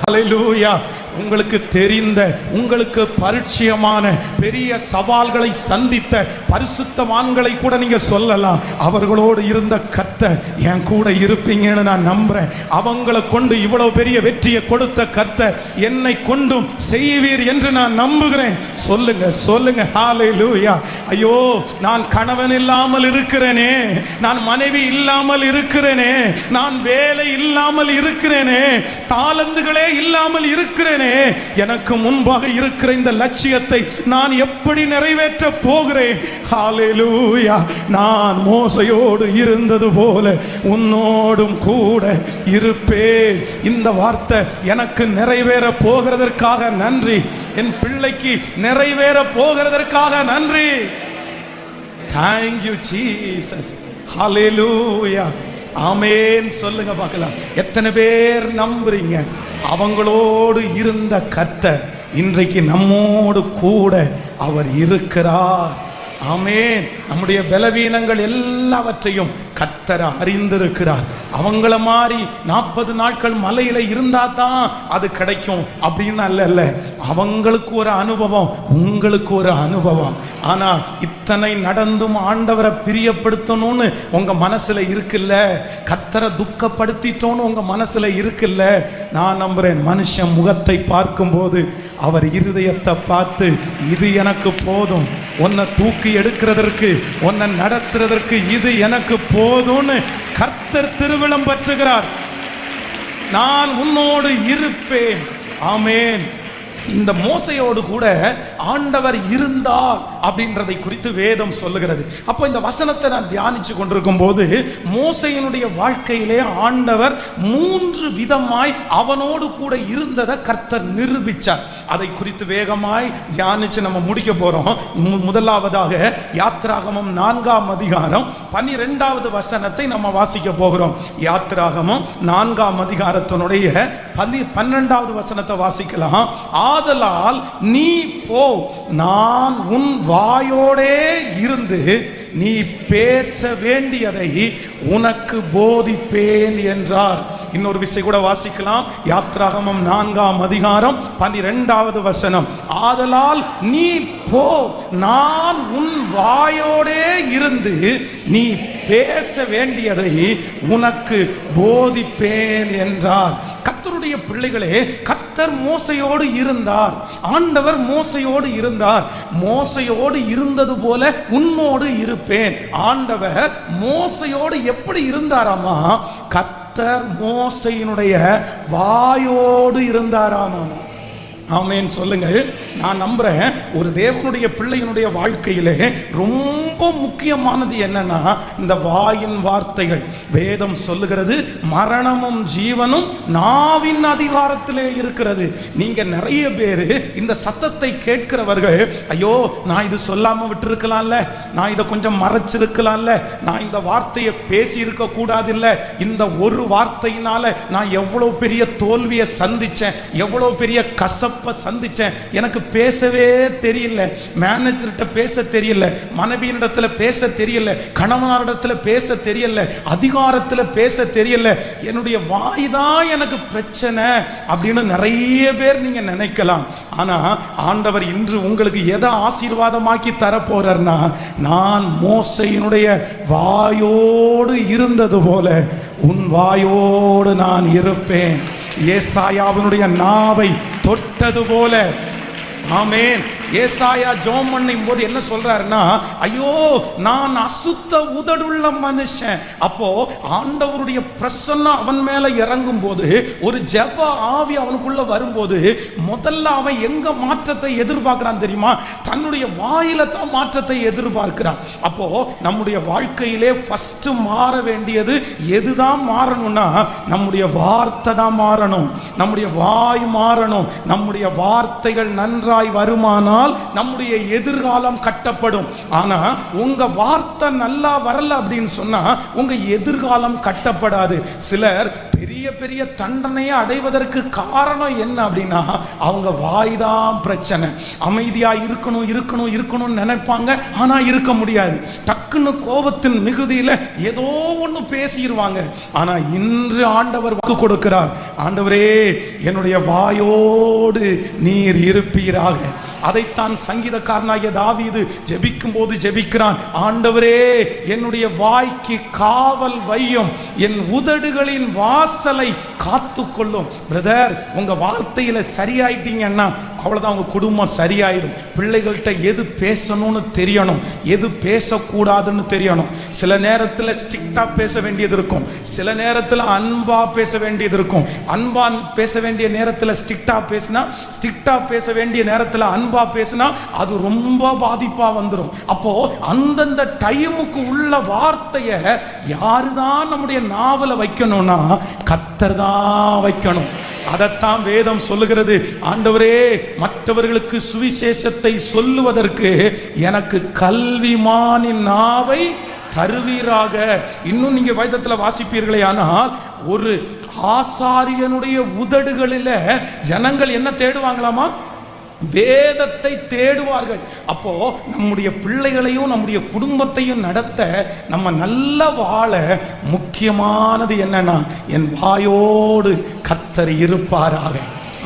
ஹல்லேலூயா. உங்களுக்கு தெரிந்த, உங்களுக்கு பரிச்சயமான பெரிய சவால்களை சந்தித்த பரிசுத்தவான்களை கூட நீங்க சொல்லலாம். அவர்களோடு இருந்த கர்த்தர் என் கூட இருப்பீங்கன்னு நான் நம்புறேன். அவங்களை கொண்டு இவ்வளவு பெரிய வெற்றியை கொடுத்த கர்த்தர் என்னை கொண்டும் செய்வீர் என்று நான் நம்புகிறேன். சொல்லுங்க சொல்லுங்க, ஹல்லேலூயா. ஐயோ, நான் கணவன் இல்லாமல் இருக்கிறேனே, நான் மனைவி இல்லாமல் இருக்கிறேனே, நான் வேலை இல்லாமல் இருக்கிறேனே, தாளந்துகளே இல்லாமல் இருக்கிறேனே, எனக்கு முன்பாக இருக்கிற இந்த லட்சியத்தை நான் எப்படி நிறைவேற்ற போகிறேன்? ஹல்லேலூயா. நான் மோசையோடு இருந்தது போல உன்னோடும் கூட இருப்பேன். இந்த வார்த்தை எனக்கு நிறைவேற போகிறதற்காக நன்றி. என் பிள்ளைக்கு நிறைவேற போகிறதற்காக நன்றி. Thank you Jesus. ஹல்லேலூயா. ஆமென் சொல்லுங்க பார்க்கலாம். எத்தனை பேர் நம்புறீங்க? அவங்களோடு இருந்த கர்த்தர் இன்றைக்கு நம்மோடு கூட அவர் இருக்கிறார். ஆமென். நம்முடைய பலவீனங்கள் எல்லாவற்றையும் கர்த்தர் அறிந்திருக்கிறார். அவங்கள மாதிரி 40 நாட்கள் மலையில இருந்தா தான் அது கிடைக்கும் அப்படின்னு அல்ல. அவங்களுக்கு ஒரு அனுபவம், உங்களுக்கு ஒரு அனுபவம். ஆனா இத்தனை நடந்தும் ஆண்டவரை பிரியப்படுத்தணும்னு உங்க மனசுல இருக்குல்ல, கர்த்தரை துக்கப்படுத்திட்டோன்னு உங்க மனசுல இருக்குல்ல. நான் நம்புறேன், மனுஷன் முகத்தை பார்க்கும்போது அவர் இருதயத்தை பார்த்து இது எனக்கு போதும், உன்னை தூக்கி எடுக்கிறதற்கு, உன்னை நடத்துறதற்கு இது எனக்கு போதும்னு கர்த்தர் திருவிழம் பற்றுகிறார். நான் உன்னோடு இருப்பேன். ஆமென். இந்த மோசையோடு கூட ஆண்டவர் இருந்தார் அப்படின்றதை குறித்து வேதம் சொல்லுகிறது. அப்போ இந்த வசனத்தை நான் தியானிச்சு கொண்டிருக்கும் போது மோசையினுடைய வாழ்க்கையிலே ஆண்டவர் 3 விதமாய் அவனோடு கூட இருந்ததை கர்த்தர் நிரூபிச்சார். அதை குறித்து வேகமாய் தியானிச்சு நம்ம முடிக்க போறோம். முதலாவதாக யாத்ராகமம் 4ஆம் அதிகாரம் 12வது வசனத்தை நம்ம வாசிக்க போகிறோம். யாத்ராகமம் 4ஆம் அதிகாரத்தினுடைய 12வது வசனத்தை வாசிக்கலாம். ஆதலால் நீ போ, நான் உன் வாயோடே இருந்து நீ பேச வேண்டியதை உனக்கு போதிப்பேன் என்றார். இன்னொரு விஷயம் கூட வாசிக்கலாம். யாத்ராகமம் 4ஆம் அதிகாரம் 12வது வசனம். ஆதலால் நீ போ, நான் உன் வாயோடே இருந்து நீ பேச வேண்டியதை உனக்கு போதிப்பேன் என்றார். கர்த்தருடைய பிள்ளைகளே, கர்த்தர் மோசையோடு இருந்தார். ஆண்டவர் மோசையோடு இருந்தார். மோசையோடு இருந்தது போல உன்னோடு இருப்பேன். ஆண்டவர் மோசையோடு எப்படி இருந்தாராமா? கர்த்தர் மோசையினுடைய வாயோடு இருந்தாராமா. ஆமென் சொல்லுங்கள். நான் நம்புறேன், ஒரு தேவனுடைய பிள்ளையினுடைய வாழ்க்கையிலே ரொம்ப முக்கியமானது என்னன்னா இந்த வாயின் வார்த்தைகள். வேதம் சொல்லுகிறது, மரணமும் ஜீவனும் நாவின் அதிகாரத்திலே இருக்கிறது. நீங்க நிறைய பேர் இந்த சத்தத்தை கேட்கிறவர்கள், ஐயோ நான் இது சொல்லாம விட்டுருக்கலாம்ல, நான் இதை கொஞ்சம் மறைச்சிருக்கலாம்ல, நான் இந்த வார்த்தையை பேசி இருக்க கூடாது இல்ல, இந்த ஒரு வார்த்தையினால நான் எவ்வளவு பெரிய தோல்வியை சந்திச்சேன், எவ்வளவு பெரிய கசப்பை சந்திச்சேன், எனக்கு பேசவே தெரியல, மேனேஜர்கிட்ட பேச தெரியல, மனைவியினிடத்துல பேச தெரியல, கணவனாரிடத்துல பேச தெரியல, அதிகாரத்துல பேச தெரியல, என்னுடைய வாய் தான் எனக்கு பிரச்சனை அப்படின்னு நிறைய பேர் நீங்க நினைக்கலாம். ஆனா ஆண்டவர் இன்று உங்களுக்கு எதை ஆசீர்வாதமாக்கி தர போறார்னா, நான் மோசையினுடைய வாயோடு இருந்தது போல உன் வாயோடு நான் இருப்பேன். ஏசாயாவினுடைய நாவை தொட்டது போல. ஆமென். ஏசாயா ஜெபம் பண்ணும் போது என்ன சொல்றாருன்னா, ஐயோ நான் அசுத்த உதடுள்ள மனுஷன். அப்போ ஆண்டவருடைய பிரசன்னம் அவன் மேல இறங்கும் போது, ஒரு ஜெப ஆவி அவனுக்குள்ள வரும்போது, முதல்ல அவன் எங்க மாற்றத்தை எதிர்பார்க்கிறான் தெரியுமா? தன்னுடைய வாயில தான் மாற்றத்தை எதிர்பார்க்கிறான். அப்போ நம்முடைய வாழ்க்கையிலே ஃபர்ஸ்ட் மாற வேண்டியது எதுதான் மாறணும்னா, நம்முடைய வார்த்தை தான் மாறணும், நம்முடைய வாய் மாறணும். நம்முடைய வார்த்தைகள் நன்றாய் வருமானால் வார்த்தையினால் நம்முடைய எதிர்காலம் கட்டப்படும். ஆனா உங்க வார்த்தை நல்லா வரல அப்படின்னு சொன்னா உங்க எதிர்காலம் கட்டப்படாது. சிலர் பெரிய பெரிய தண்டனையை அடைவதற்கு காரணம் என்ன அப்படின்னா அவங்க வாய்தான் பிரச்சனை. அமைதியா இருக்கணும் இருக்கணும் இருக்கணும்னு நினைப்பாங்க, ஆனா இருக்க முடியாது. டக்குன்னு கோபத்தின் மிகுதியில ஏதோ ஒன்று பேசிடுவாங்க. ஆனா இன்று ஆண்டவர் வாக்கு கொடுக்கிறார், ஆண்டவரே என்னுடைய வாயோடு நீர் இருப்பீராக. அதைத்தான் சங்கீதக்காரனாகிய தாவீது ஜெபிக்கும் போது ஜெபிக்கிறான், ஆண்டவரே என்னுடைய வாய்க்கு காவல் வையும், என் உதடுகளின் வாசலை காத்துக்கொள்ளும். பிரதர், உங்க வார்த்தையில சரியாயிட்டீங்கன்னா அவ்வளவுதான், உங்க குடும்பம் சரியாயிடும். பிள்ளைகள்கிட்ட எது பேசணும்னு தெரியணும், எது பேசக்கூடாதுன்னு தெரியணும். சில நேரத்தில் ஸ்ட்ரிக்டா பேச வேண்டியது இருக்கும், சில நேரத்தில் அன்பா பேச வேண்டியது இருக்கும். அன்பா பேச வேண்டிய நேரத்தில் ஸ்ட்ரிக்டா பேசினா, ஸ்ட்ரிக்டா பேச வேண்டிய நேரத்தில் அன்பா பேசினா அது ரொம்ப பாதிப்பா வந்துடும். அப்போ அந்தந்த டைமுக்கு உள்ள வார்த்தையை யாருதான் நம்முடைய நாவல வைக்கணும்னா கர்த்தர் தான் வைக்கணும். அதைத்தான் வேதம் சொல்லுகிறது, ஆண்டவரே மற்றவர்களுக்கு சுவிசேஷத்தை சொல்லுவதற்கு எனக்கு கல்விமானின் நாவை தருவீராக. இன்னும் நீங்க வேதத்தில் வாசிப்பீர்களே ஆனால் ஒரு ஆசாரியனுடைய உதடுகளில் ஜனங்கள் என்ன தேடுவாங்களாமா? வேதத்தை தேடுவார்கள். அப்போ நம்முடைய பிள்ளைகளையும் நம்முடைய குடும்பத்தையும் நடத்த நம்ம நல்ல வாழ முக்கியமானது என்னன்னா என் வாயோடு கர்த்தர் இருப்பாராக.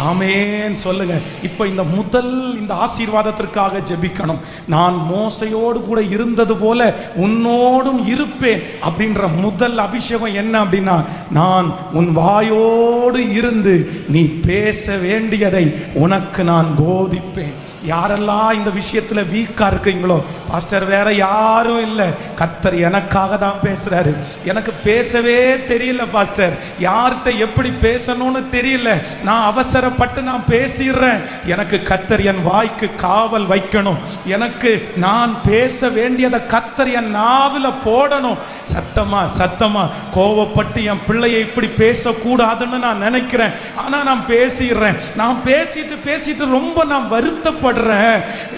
ஆமேன் சொல்லுங்க. இப்போ இந்த ஆசீர்வாதத்திற்காக ஜெபிக்கணும். நான் மோசையோடு கூட இருந்தது போல உன்னோடும் இருப்பேன் அப்படின்ற முதல் அபிஷேகம் என்ன அப்படின்னா, நான் உன் வாயோடு இருந்து நீ பேச வேண்டியதை உனக்கு நான் போதிப்பேன். யாரெல்லாம் இந்த விஷயத்துல வீக்கா இருக்கீங்களோ, பாஸ்டர் வேற யாரும் இல்லை, கர்த்தர் எனக்காக தான் பேசுறாரு. எனக்கு பேசவே தெரியல பாஸ்டர், யார்கிட்ட எப்படி பேசணும்னு தெரியல, நான் அவசரப்பட்டு நான் பேசிடுறேன். எனக்கு கர்த்தர் என் வாய்க்கு காவல் வைக்கணும், எனக்கு நான் பேச வேண்டியதை கர்த்தர் என் நாவில போடணும். சத்தமா கோவப்பட்டு என் பிள்ளையை இப்படி பேசக்கூடாதுன்னு நான் நினைக்கிறேன், ஆனா நான் பேசிடுறேன். நான் பேசிட்டு ரொம்ப நான் வருத்தப்படுறேன்,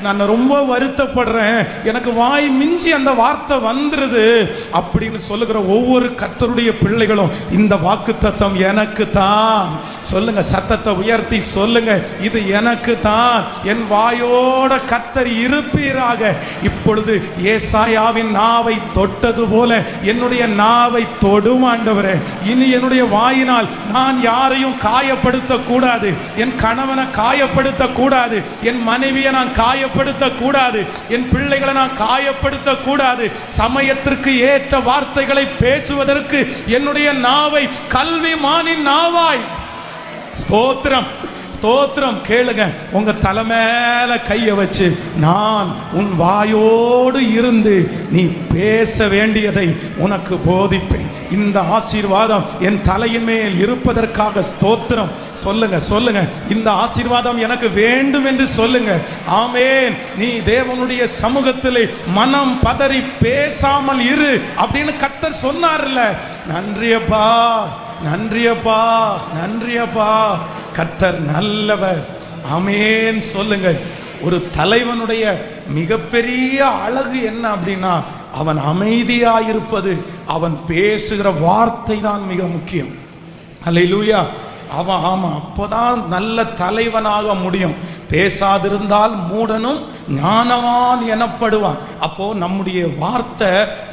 நான் ரொம்ப வருத்தப்படுறேன், எனக்கு வாய் மிஞ்சி அந்த வார்த்தை வந்துருது அப்படின்னு சொல்லுகிற ஒவ்வொரு கர்த்தருடைய பிள்ளைகளும் இந்த வாக்குத்தத்தம் எனக்கு தான் சொல்லுங்க. சத்தத்தை உயர்த்தி சொல்லுங்க, இது எனக்கு தான், என் வாயோட கர்த்தர் இருப்பீராக. இப்பொழுது ஏசாயாவின் நாவை தொட்டது போல என்னுடைய நாவை தொடும் ஆண்டவரே. இனி என்னுடைய வாயினால் நான் யாரையும் காயப்படுத்த கூடாது, என் கணவனை காயப்படுத்த கூடாது, என் மனைவியை நான் காயப்படுத்த கூடாது, என் பிள்ளைகளை நான் காயப்படுத்த கூடாது. சமயத்திற்கு ஏற்ற வார்த்தைகளை பேசுவதற்கு என்னுடைய நாவை கல்விமானின் நாவாய். ஸ்தோத்திரம் ஸ்தோத்திரம். கேளுங்க, உங்க தலை மேல கைய வச்சு, நான் உன் வாயோடு இருந்து நீ பேச வேண்டியதை உனக்கு போதிப்பேன். இந்த ஆசீர்வாதம் என் தலையின் மேல் இருப்பதற்காக ஸ்தோத்திரம். சொல்லுங்க, இந்த ஆசீர்வாதம் எனக்கு வேண்டும் என்று சொல்லுங்க. ஆமேன். நீ தேவனுடைய சமூகத்திலே மனம் பதறி பேசாமல் இரு அப்படின்னு கர்த்தர் சொன்னார்ல. நன்றியப்பா, கர்த்தர் நல்லவர். ஆமேன் சொல்லுங்க. ஒரு தலைவனுடைய மிகப்பெரிய அழகு என்ன அப்படின்னா, அவன் அமைதியாயிருப்பது, அவன் பேசுகிற வார்த்தை தான் மிக முக்கியம். அல்லேலூயா. ஆமா, அப்போதான் நல்ல தலைவனாக முடியும். பேசாதிருந்தால் மூடனும் ஞானவான் எனப்படுவான். அப்போ நம்முடைய வார்த்தை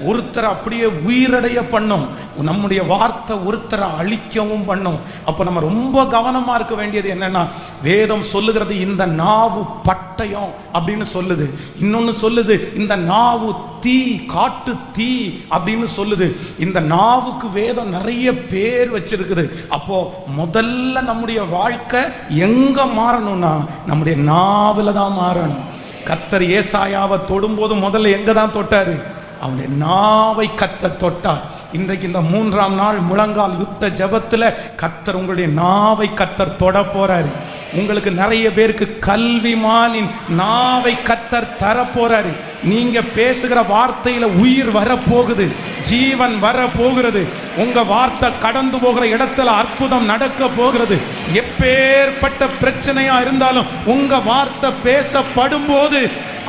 ஒருத்தரை அப்படியே உயிரடைய பண்ணும், நம்முடைய வார்த்தை ஒருத்தரை அழிக்கவும் பண்ணும். அப்போ நம்ம ரொம்ப கவனமா இருக்க வேண்டியது என்னன்னா, வேதம் சொல்லுகிறது இந்த நாவு பட்டயம் அப்படின்னு சொல்லுது, இன்னொன்னு சொல்லுது இந்த நாவு தீ, காட்டு தீ அப்படின்னு சொல்லுது. இந்த நாவுக்கு வேதம் நிறைய பேர் வச்சிருக்குது. அப்போ முதல்ல நம்முடைய வாழ்க்கை எங்க மாறணும்னா நம்முடைய நாவில தான் மாறணும். கர்த்தர் ஏசாயாவை தொடும்போது முதல்ல எங்க தான் தொட்டாரு? அவனுடைய நாவை கர்த்தர் தொட்டார். இன்றைக்கு இந்த 3ஆம் நாள் முழங்கால் யுத்த ஜெபத்தில் கர்த்தர் உங்களுடைய நாவை கர்த்தர் தொட போறாரு. உங்களுக்கு நிறைய பேருக்கு கல்விமானின் நாவை கர்த்தர் தரப்போறாரு. நீங்க பேசுகிற வார்த்தையில உயிர் வரப்போகுது, ஜீவன் வர போகிறது. உங்க வார்த்தை கடந்து போகிற இடத்துல அற்புதம் நடக்க போகிறது. எப்பேற்பட்ட பிரச்சனையா இருந்தாலும் உங்க வார்த்தை பேசப்படும் போது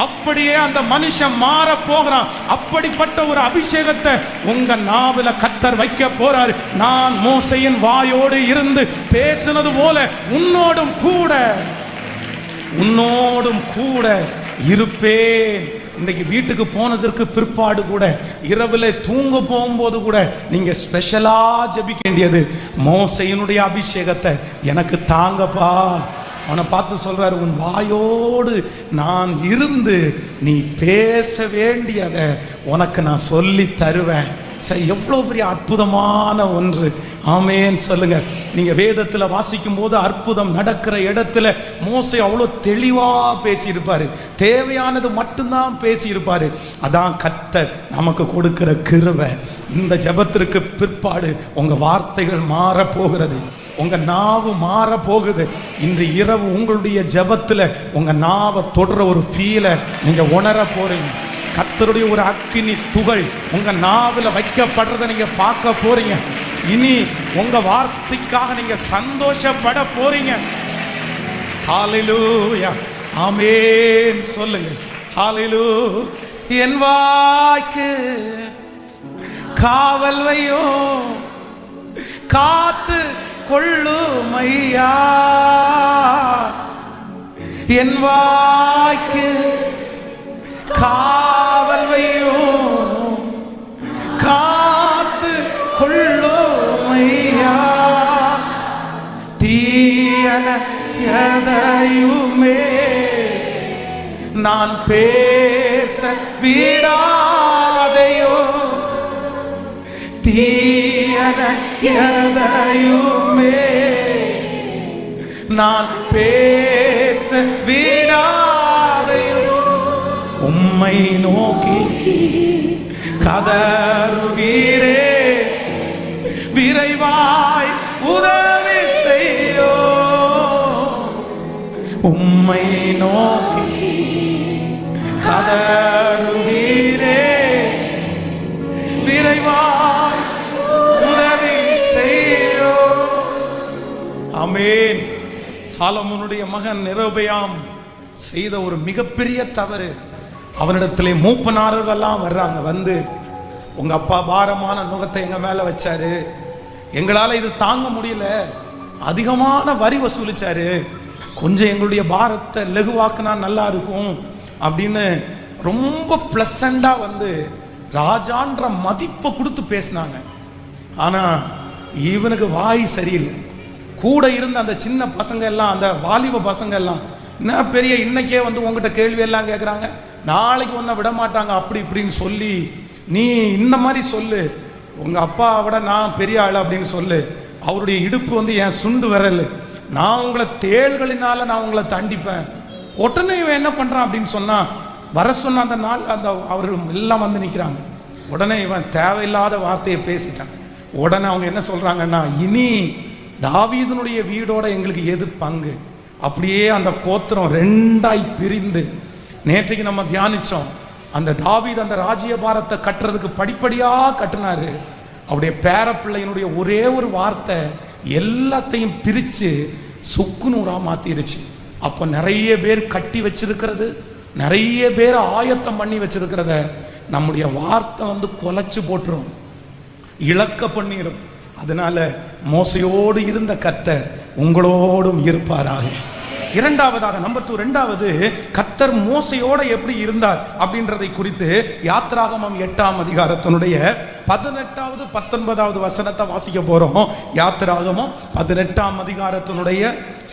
அப்படியே அந்த மனுஷன் மாற போகிறான். அப்படிப்பட்ட ஒரு அபிஷேகத்தை உங்க நாவில கர்த்தர் வைக்க போறாரு. நான் மோசேயின் வாயோடு இருந்து பேசினது போல உன்னோடும் கூட இருப்பேன். இன்னைக்கு வீட்டுக்கு போனதற்கு பிற்பாடு கூட, இரவில் தூங்க போகும்போது கூட நீங்க ஸ்பெஷலா ஜெபிக்க வேண்டியது, மோசேயினுடைய அபிஷேகத்தை எனக்கு தாங்கப்பா. அவனை பார்த்து சொல்றாரு, உன் வாயோடு நான் இருந்து நீ பேச வேண்டியதை உனக்கு நான் சொல்லி தருவேன். சரி, எவ்வளோ பெரிய அற்புதமான ஒன்று. ஆமேன் சொல்லுங்க. நீங்க வேதத்துல வாசிக்கும் போது அற்புதம் நடக்கிற இடத்துல மோசே அவ்வளோ தெளிவா பேசியிருப்பாரு. தேவையானது மட்டும்தான் பேசியிருப்பாரு. அதான் கர்த்தர் நமக்கு கொடுக்கிற கிருபை. இந்த ஜெபத்திற்கு பிற்பாடு உங்க வார்த்தைகள் மாற போகிறது, உங்க நாவு மாற போகுது. இன்று இரவு உங்களுடைய ஜெபத்துல உங்க நாவை தொடர ஒரு ஃபீலை நீங்க உணர போறீங்க. கர்த்தருடைய ஒரு அக்கினி துகள் உங்க நாவில் வைக்கப்படுறதை நீங்க பார்க்க போறீங்க. இனி உங்க வார்த்தைக்காக நீங்க சந்தோஷப்பட போறீங்க. ஹalleluya, ஆமென் சொல்லுங்க. ஹalleluya. என் வாய்க்கு காவல் வையோ, காத்து கொள்ளுமையா. என் வாய்க்கு காவல் வையோ, காத்து கொள்ளுமையா. தீயன எதையுமே நான் பேச விடாதையோ, தீயன எதையுமே நான் பேச விடாதையோ. உம்மை நோக்கி கதறுகிறே, விரைவாய் உதவி செய்யோ. உம்மை நோக்கி கதறுகிறே, விரைவாய் உதவி செய்யோ. ஆமென். சாலமோனுடைய மகன் ரெகொபெயாம் செய்த ஒரு மிகப்பெரிய தவறு. அவனிடத்திலே மூப்பனாரெல்லாம் வர்றாங்க. வந்து உங்க அப்பா பாரமான நுகத்தை எங்க மேல வச்சாரு, எங்களால இது தாங்க முடியல, அதிகமான வரி வசூலிச்சாரு, கொஞ்சம் எங்களுடைய பாரத்தை லகுவாக்குனா நல்லா இருக்கும் அப்படின்னு ரொம்ப பிளசண்டா வந்து ராஜான்ற மதிப்பை கொடுத்து பேசினாங்க. ஆனா இவனுக்கு வாய் சரியில்லை. கூட இருந்த அந்த சின்ன பசங்க எல்லாம், அந்த வாலிப பசங்க எல்லாம், என்ன பெரிய இன்னைக்கே வந்து உங்ககிட்ட கேள்வி எல்லாம் கேட்குறாங்க, நாளைக்கு ஒன்றை விட மாட்டாங்க அப்படி இப்படின்னு சொல்லி, நீ இந்த மாதிரி சொல்லு, உங்க அப்பா விட நான் பெரிய ஆள் அப்படின்னு சொல்லு, அவருடைய இடுப்பு வந்து என் சுண்டு விரல், நான் உங்களை தேள்களினால நான் உங்களை தண்டிப்பேன். உடனே இவன் என்ன பண்றான் அப்படின்னு சொன்னா, வர சொன்ன அந்த நாள் அந்த அவர்கள் எல்லாம் வந்து நிற்கிறாங்க. உடனே இவன் தேவையில்லாத வார்த்தையை பேசிட்டான். உடனே அவங்க என்ன சொல்றாங்கன்னா, இனி தாவீதுனுடைய வீடோட எங்களுக்கு எது பங்கு? அப்படியே அந்த கோத்திரம் ரெண்டாய் பிரிந்து, நேற்றைக்கு நம்ம தியானிச்சோம், அந்த தாவீது அந்த ராஜ்யபாரத்தை கட்டுறதுக்கு படிப்படியா கட்டினாரு. அவருடைய பேரப்பிள்ளையினுடைய ஒரே ஒரு வார்த்தை எல்லாத்தையும் பிரிச்சு சுக்குநூறா மாத்திருச்சு. அப்போ நிறைய பேர் கட்டி வச்சிருக்கிறது, நிறைய பேர் ஆயத்தம் பண்ணி வச்சிருக்கிறத நம்முடைய வார்த்தை வந்து கொலைச்சு போட்டுரும், இழக்க பண்ணிடும். அதனால மோசையோடு இருந்த கர்த்தர் உங்களோடும் இருப்பாராக. இரண்டாவதாக, நம்பர் 2, இரண்டாவது, கர்த்தர் மோசையோட எப்படி இருந்தார் அப்படின்றதை குறித்து யாத்ராகமம் 8ஆம் அதிகாரத்தினுடைய 18வது 19வது வசனத்தை வாசிக்க போறோம். யாத்ராகமம் 18ஆம் அதிகாரத்தினுடைய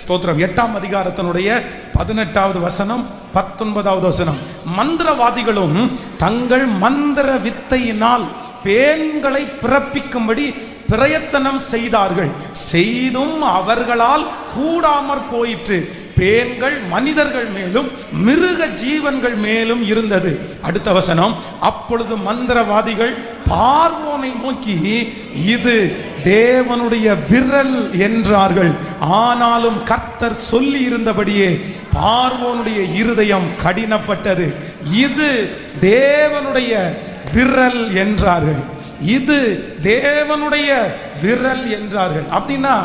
ஸ்தோத்திரம் 8ஆம் அதிகாரத்தினுடைய 18வது வசனம் 19வது வசனம். மந்திரவாதிகளும் தங்கள் மந்திர வித்தையினால் பேன்களை பிறப்பிக்கும்படி பிரயத்தனம் செய்தார்கள், செய்தும் அவர்களால் கூடாமற் போயிற்று. பேன்கள் மனிதர்கள் மேலும் மிருக ஜீவன்கள் மேலும் இருந்தது. அடுத்த வசனம், அப்பொழுது மந்திரவாதிகள் பார்வோனை நோக்கி, இது தேவனுடைய விரல் என்றார்கள். ஆனாலும் கர்த்தர் சொல்லி இருந்தபடியே பார்வோனுடைய இருதயம் கடினப்பட்டது. இது தேவனுடைய விரல் என்றார்கள். இது தேவனுடைய விரல் என்றார்கள். அப்படின்னா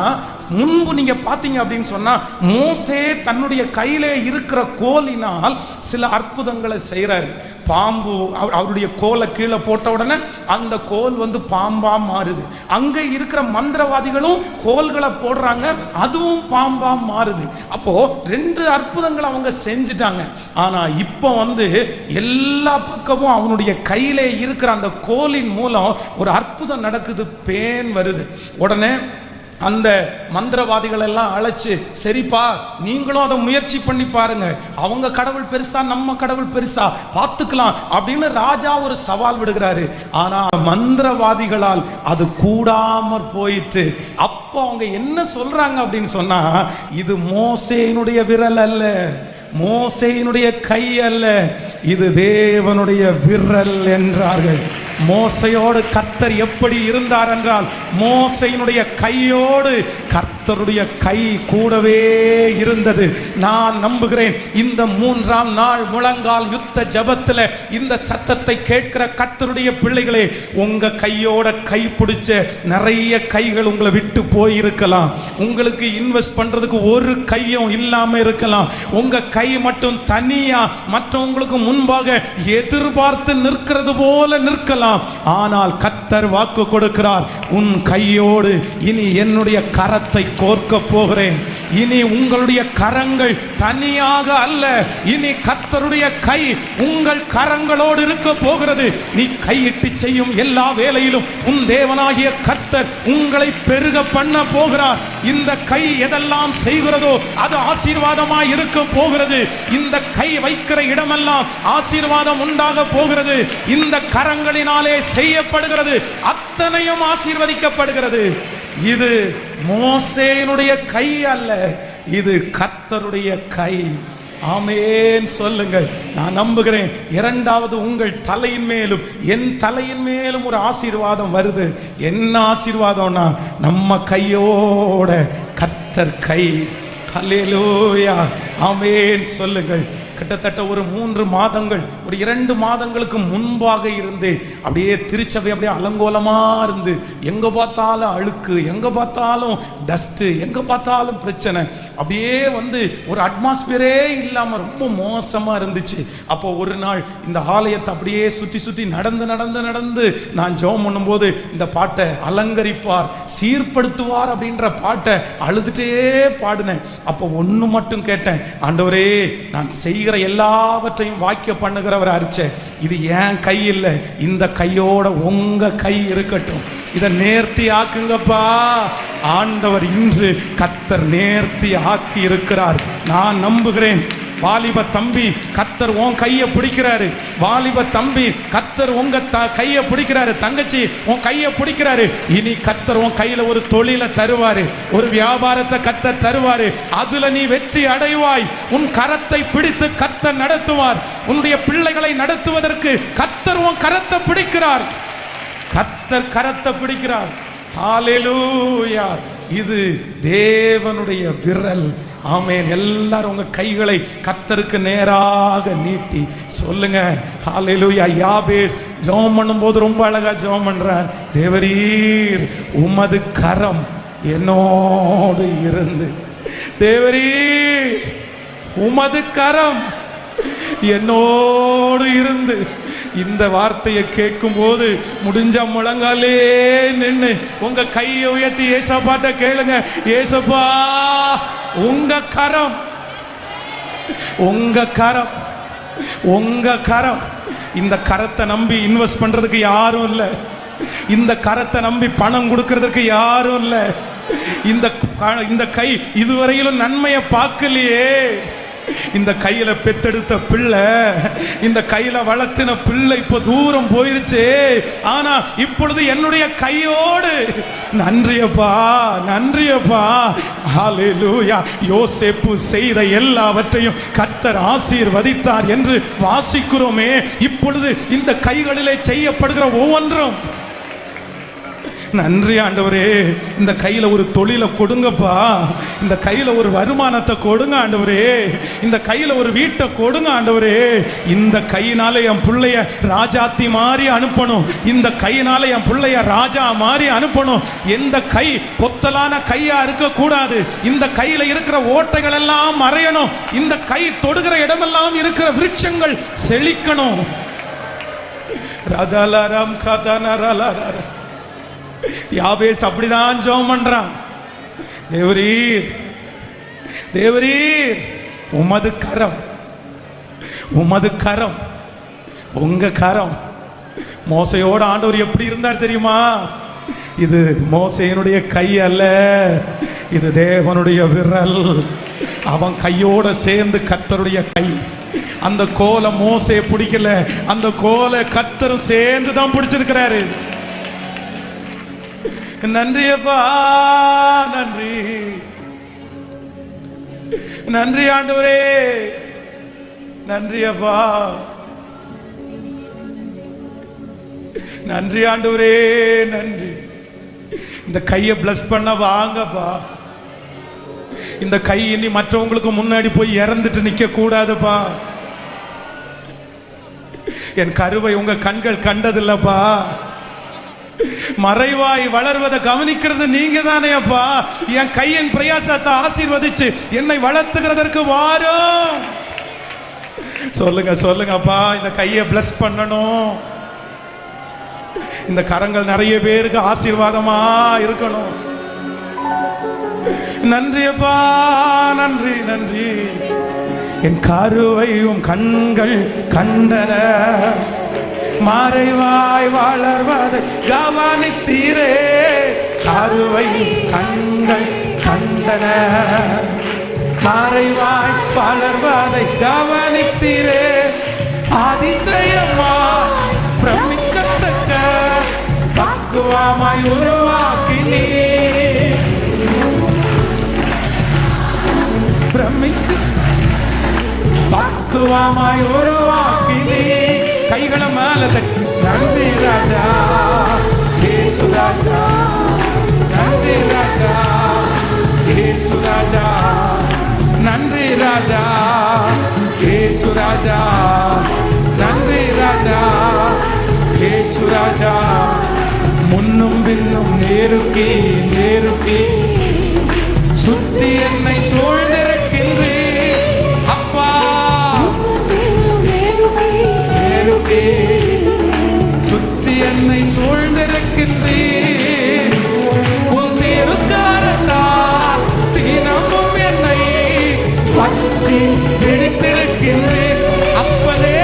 முன்பு நீங்க பாத்தீங்க அப்படின்னு சொன்னா, மோசே தன்னுடைய கையில இருக்கிற கோலினால் சில அற்புதங்களை செய்யறாரு. பாம்பு அவருடைய கோலை கீழே போட்ட உடனே அந்த கோல் பாம்பா மாறுது. அங்க இருக்கிற மந்திரவாதிகளும் கோல்களை போடுறாங்க, அதுவும் பாம்பா மாறுது. அப்போ 2 அற்புதங்களை அவங்க செஞ்சுட்டாங்க. ஆனா இப்போ எல்லா பக்கமும் அவனுடைய கையிலே இருக்கிற அந்த கோலின் மூலம் ஒரு அற்புதம் நடக்குது. பேன் வருது. உடனே அந்த மந்திரவாதிகள் எல்லாம் அழைச்சு, சரிப்பா நீங்களும் அதை முயற்சி பண்ணி பாருங்க, அவங்க கடவுள் பெருசா நம்ம கடவுள் பெருசா பார்த்துக்கலாம் அப்படின்னு ராஜா ஒரு சவால் விடுகிறாரு. ஆனா மந்திரவாதிகளால் அது கூடாமற் போயிட்டு. அப்போ அவங்க என்ன சொல்றாங்க அப்படின்னு சொன்னா, இது மோசேயினுடைய விரல் அல்ல, மோசேயினுடைய கை அல்ல, இது தேவனுடைய விரல் என்றார்கள். மோசையோடு கர்த்தர் எப்படி இருந்தார் என்றால், மோசையினுடைய கையோடு கர்த்தருடைய கை கூடவே இருந்தது. நான் நம்புகிறேன் இந்த 3ஆம் நாள் முழங்கால் யுத்த ஜபத்தில் இந்த சத்தத்தை கேட்கிற கர்த்தருடைய பிள்ளைகளே, உங்க கையோட கை பிடிச்ச நிறைய கைகள் உங்களை விட்டு போயிருக்கலாம். உங்களுக்கு இன்வெஸ்ட் பண்றதுக்கு ஒரு கையும் இல்லாம இருக்கலாம். உங்க கை மட்டும் தனியா மற்றவங்களுக்கு முன்பாக எதிர்பார்த்து நிற்கிறது போல நிற்கலாம். ஆனால் கர்த்தர் வாக்கு கொடுக்கிறார், உன் கையோடு இனி என்னுடைய கரத்தை கோர்க்க போகிறேன். இனி உங்களுடைய கரங்கள் தனியாக அல்ல, இனி கர்த்தருடைய கை உங்கள் கரங்களோடு இருக்க போகிறது. நீ கையிட்டு செய்யும் எல்லா வேலையிலும் உன் தேவனாகிய கர்த்தர் உங்களை பெருக பண்ண போகிறார். இந்த கை எதெல்லாம் செய்கிறதோ அது ஆசீர்வாதமாய் இருக்க போகிறது. இந்த கை வைக்கிற இடமெல்லாம் ஆசீர்வாதம் உண்டாக போகிறது. இந்த கரங்களினாலே செய்யப்படுகிறது அத்தனையும் ஆசீர்வதிக்கப்படுகிறது. இது மோசேயினுடைய கை அல்ல, இது கர்த்தருடைய கை. ஆமென் சொல்லுங்கள். நான் நம்புகிறேன் 2வது உங்கள் தலையின் மேலும் என் தலையின் மேலும் ஒரு ஆசீர்வாதம் வருது. என்ன ஆசீர்வாதம்னா, நம்ம கையோட கர்த்தர் கை. ஹல்லேலூயா, ஆமென் சொல்லுங்கள். கிட்டத்தட்ட ஒரு 3 மாதங்கள், ஒரு 2 மாதங்களுக்கு முன்பாக இருந்து அப்படியே திருச்சபை அப்படியே அலங்கோலமா இருந்து, எங்க பார்த்தாலும் அழுக்கு, எங்க பார்த்தாலும் டஸ்ட், எங்க பார்த்தாலும் பிரச்சனை, அப்படியே ஒரு அட்மாஸ்பியரே இல்லாம ரொம்ப மோசமா இருந்துச்சு. அப்போ ஒரு நாள் இந்த ஆலயத்தை அப்படியே சுற்றி சுற்றி நடந்து நடந்து நடந்து நான் ஜெபம் பண்ணும்போது இந்த பாட்டை அலங்கரிப்பார் சீர்படுத்துவார் அப்படின்ற பாட்டை அழுதுட்டே பாடினேன். அப்போ ஒன்று மட்டும் கேட்டேன், ஆண்டவரே நான் செய்கிற எல்லாவற்றையும் வாக்கிய பண்ணுகிறவர் அரிச்ச, இது என் கை இல்லை, இந்த கையோட உங்க கை இருக்கட்டும், இதை நேர்த்தி ஆக்குங்கப்பா. ஆண்டவர் இன்று கர்த்தர் நேர்த்தி ஆக்கி இருக்கிறார். நான் நம்புகிறேன். வாலிப தம்பி, கர்த்தர் உன் கையை பிடிக்கிறாரு. வாலிப தம்பி, கர்த்தர் உங்க கையை பிடிக்கிறாரு. தங்கச்சி, உன் கையை பிடிக்கிறாரு. இனி கர்த்தர் உன் கையில ஒரு தொழிலை தருவாரு, ஒரு வியாபாரத்தை கர்த்தர் தருவாரு. அதுல நீ வெற்றி அடைவாய். உன் கரத்தை பிடித்து கர்த்தர் நடத்துவார். உன்னுடைய பிள்ளைகளை நடத்துவதற்கு கர்த்தர் உன் கரத்தை பிடிக்கிறார். கர்த்தர் கரத்தை பிடிக்கிறார். ஹல்லேலூயா, இது தேவனுடைய விரல். ஆமென். எல்லாரும் உங்க கைகளை கர்த்தருக்கு நேராக நீட்டி சொல்லுங்க ஹல்லேலூயா. யாபேஸ் ஜெபம் பண்ணும்போது ரொம்ப அழகா ஜெபம் பண்றார். தேவரீர் உமது கரம் என்னோடு இருந்து, தேவரீர் உமது கரம் என்னோடு இருந்து. இந்த வார்த்தையை கேட்கும் போது முடிஞ்ச முழங்காலே நின்று உங்க கையை உயர்த்தி ஏசப்பாட்ட கேளுங்க, ஏசப்பா உங்க கரம், உங்க கரம், உங்க கரம். இந்த கரத்தை நம்பி இன்வெஸ்ட் பண்றதுக்கு யாரும் இல்லை. இந்த கரத்தை நம்பி பணம் கொடுக்கறதுக்கு யாரும் இல்லை. இந்த கை இதுவரையிலும் நன்மையை பார்க்கலையே. இந்த கையில பெத்தெடுத்த பிள்ளை, இந்த கையில வளர்த்தின பிள்ளை இப்ப தூரம் போயிருச்சு. ஆனா இப்பொழுது என்னுடைய கையோடு நன்றியப்பா, நன்றியப்பா. ஹல்லேலூயா. யோசேப்பு செய்த எல்லாவற்றையும் கர்த்தர் ஆசீர்வதித்தார் என்று வாசிக்கிறோமே. இப்பொழுது இந்த கைகளிலே செய்யப்படுகிற ஒவ்வொன்றும் நன்றி ஆண்டவரே. இந்த கையில ஒரு தொழிலை கொடுங்கப்பா, இந்த கையில ஒரு வருமானத்தை கொடுங்க ஆண்டவரே, இந்த கையில ஒரு வீட்டை கொடுங்க ஆண்டவரே. இந்த கையினால என் பிள்ளைய ராஜாத்தி மாதிரி அனுப்பணும், இந்த கையினால என் பிள்ளைய ராஜா மாதிரி அனுப்பணும். எந்த கை பொத்தலான கையா இருக்க கூடாது, இந்த கையில இருக்கிற ஓட்டைகள் எல்லாம் மறையணும், இந்த கை தொடுகிற இடமெல்லாம் இருக்கிற விருட்சங்கள் செழிக்கணும். ரதலரம் கதனரலர யாபேஸ் அப்படிதான் ஜெபம் பண்றான். தேவரீர் தேவரீர் உமது கரம், உமது கரம், உங்க கரம். மோசையோட ஆண்டவர் எப்படி இருந்தார் தெரியுமா? இது மோசையினுடைய கை அல்ல, இது தேவனுடைய விரல். அவன் கையோட சேர்ந்து கர்த்தருடைய கை. அந்த கோலை மோசே பிடிக்கல, அந்த கோலை கர்த்தரும் சேர்ந்து தான் பிடிச்சிருக்கிறாரு. நன்றி அப்பா, நன்றி நன்றி ஆண்டவரே, நன்றி அப்பா, நன்றி ஆண்டவரே, நன்றி. இந்த கையை பிளஸ் பண்ண வாங்கப்பா. இந்த கை இனி மற்றவங்களுக்கு முன்னாடி போய் இறந்துட்டு நிக்க கூடாதுப்பா. என் கருவை உங்க கண்கள் கண்டதில்லப்பா. மறைவாய் வளர்வதை கவனிக்கிறது நீங்க தானே அப்பா. என் கையின் பிரயாசத்தை ஆசீர்வதிச்சு என்னை வளர்த்துகிறதற்கு வாரும். சொல்லுங்க சொல்லுங்கப்பா, இந்த கையை பிளஸ் பண்ணணும். இந்த கரங்கள் நிறைய பேருக்கு ஆசீர்வாதமா இருக்கணும். நன்றி அப்பா, நன்றி நன்றி. என் கருவையும் கண்கள் கண்டன, மறைவாய் வளர்வதை கவனித்தீரே. கருவையும் கண்கள் கண்டன, மறைவாய் வளர்வதை கவனித்தீரே. அதிசயமா பிரமிக்கத்தக்க பக்குவமாய் உருவாக்கினீ. பிரமிக்கு பக்குவமாய் உருவாக்கினீ. கைகளை மேல தட்டி நன்றி ராஜா, இயேசு ராஜா, நன்றி ராஜா, இயேசு ராஜா, நன்றி ராஜா, இயேசு ராஜா, நன்றி ராஜா, இயேசு ராஜா. முன்னும் பின்னும் நேருக்கி நேருக்கி சுற்றி என்னை சூழ்ந்திருக்கின்றே. அப்பா நேருக்கி சுற்றி என்னை சூழ்ந்திருக்கின்றே. உன் திருக்கரத்தால் தினமும் என்னை பற்றி பிடித்திருக்கின்றே. அப்பதே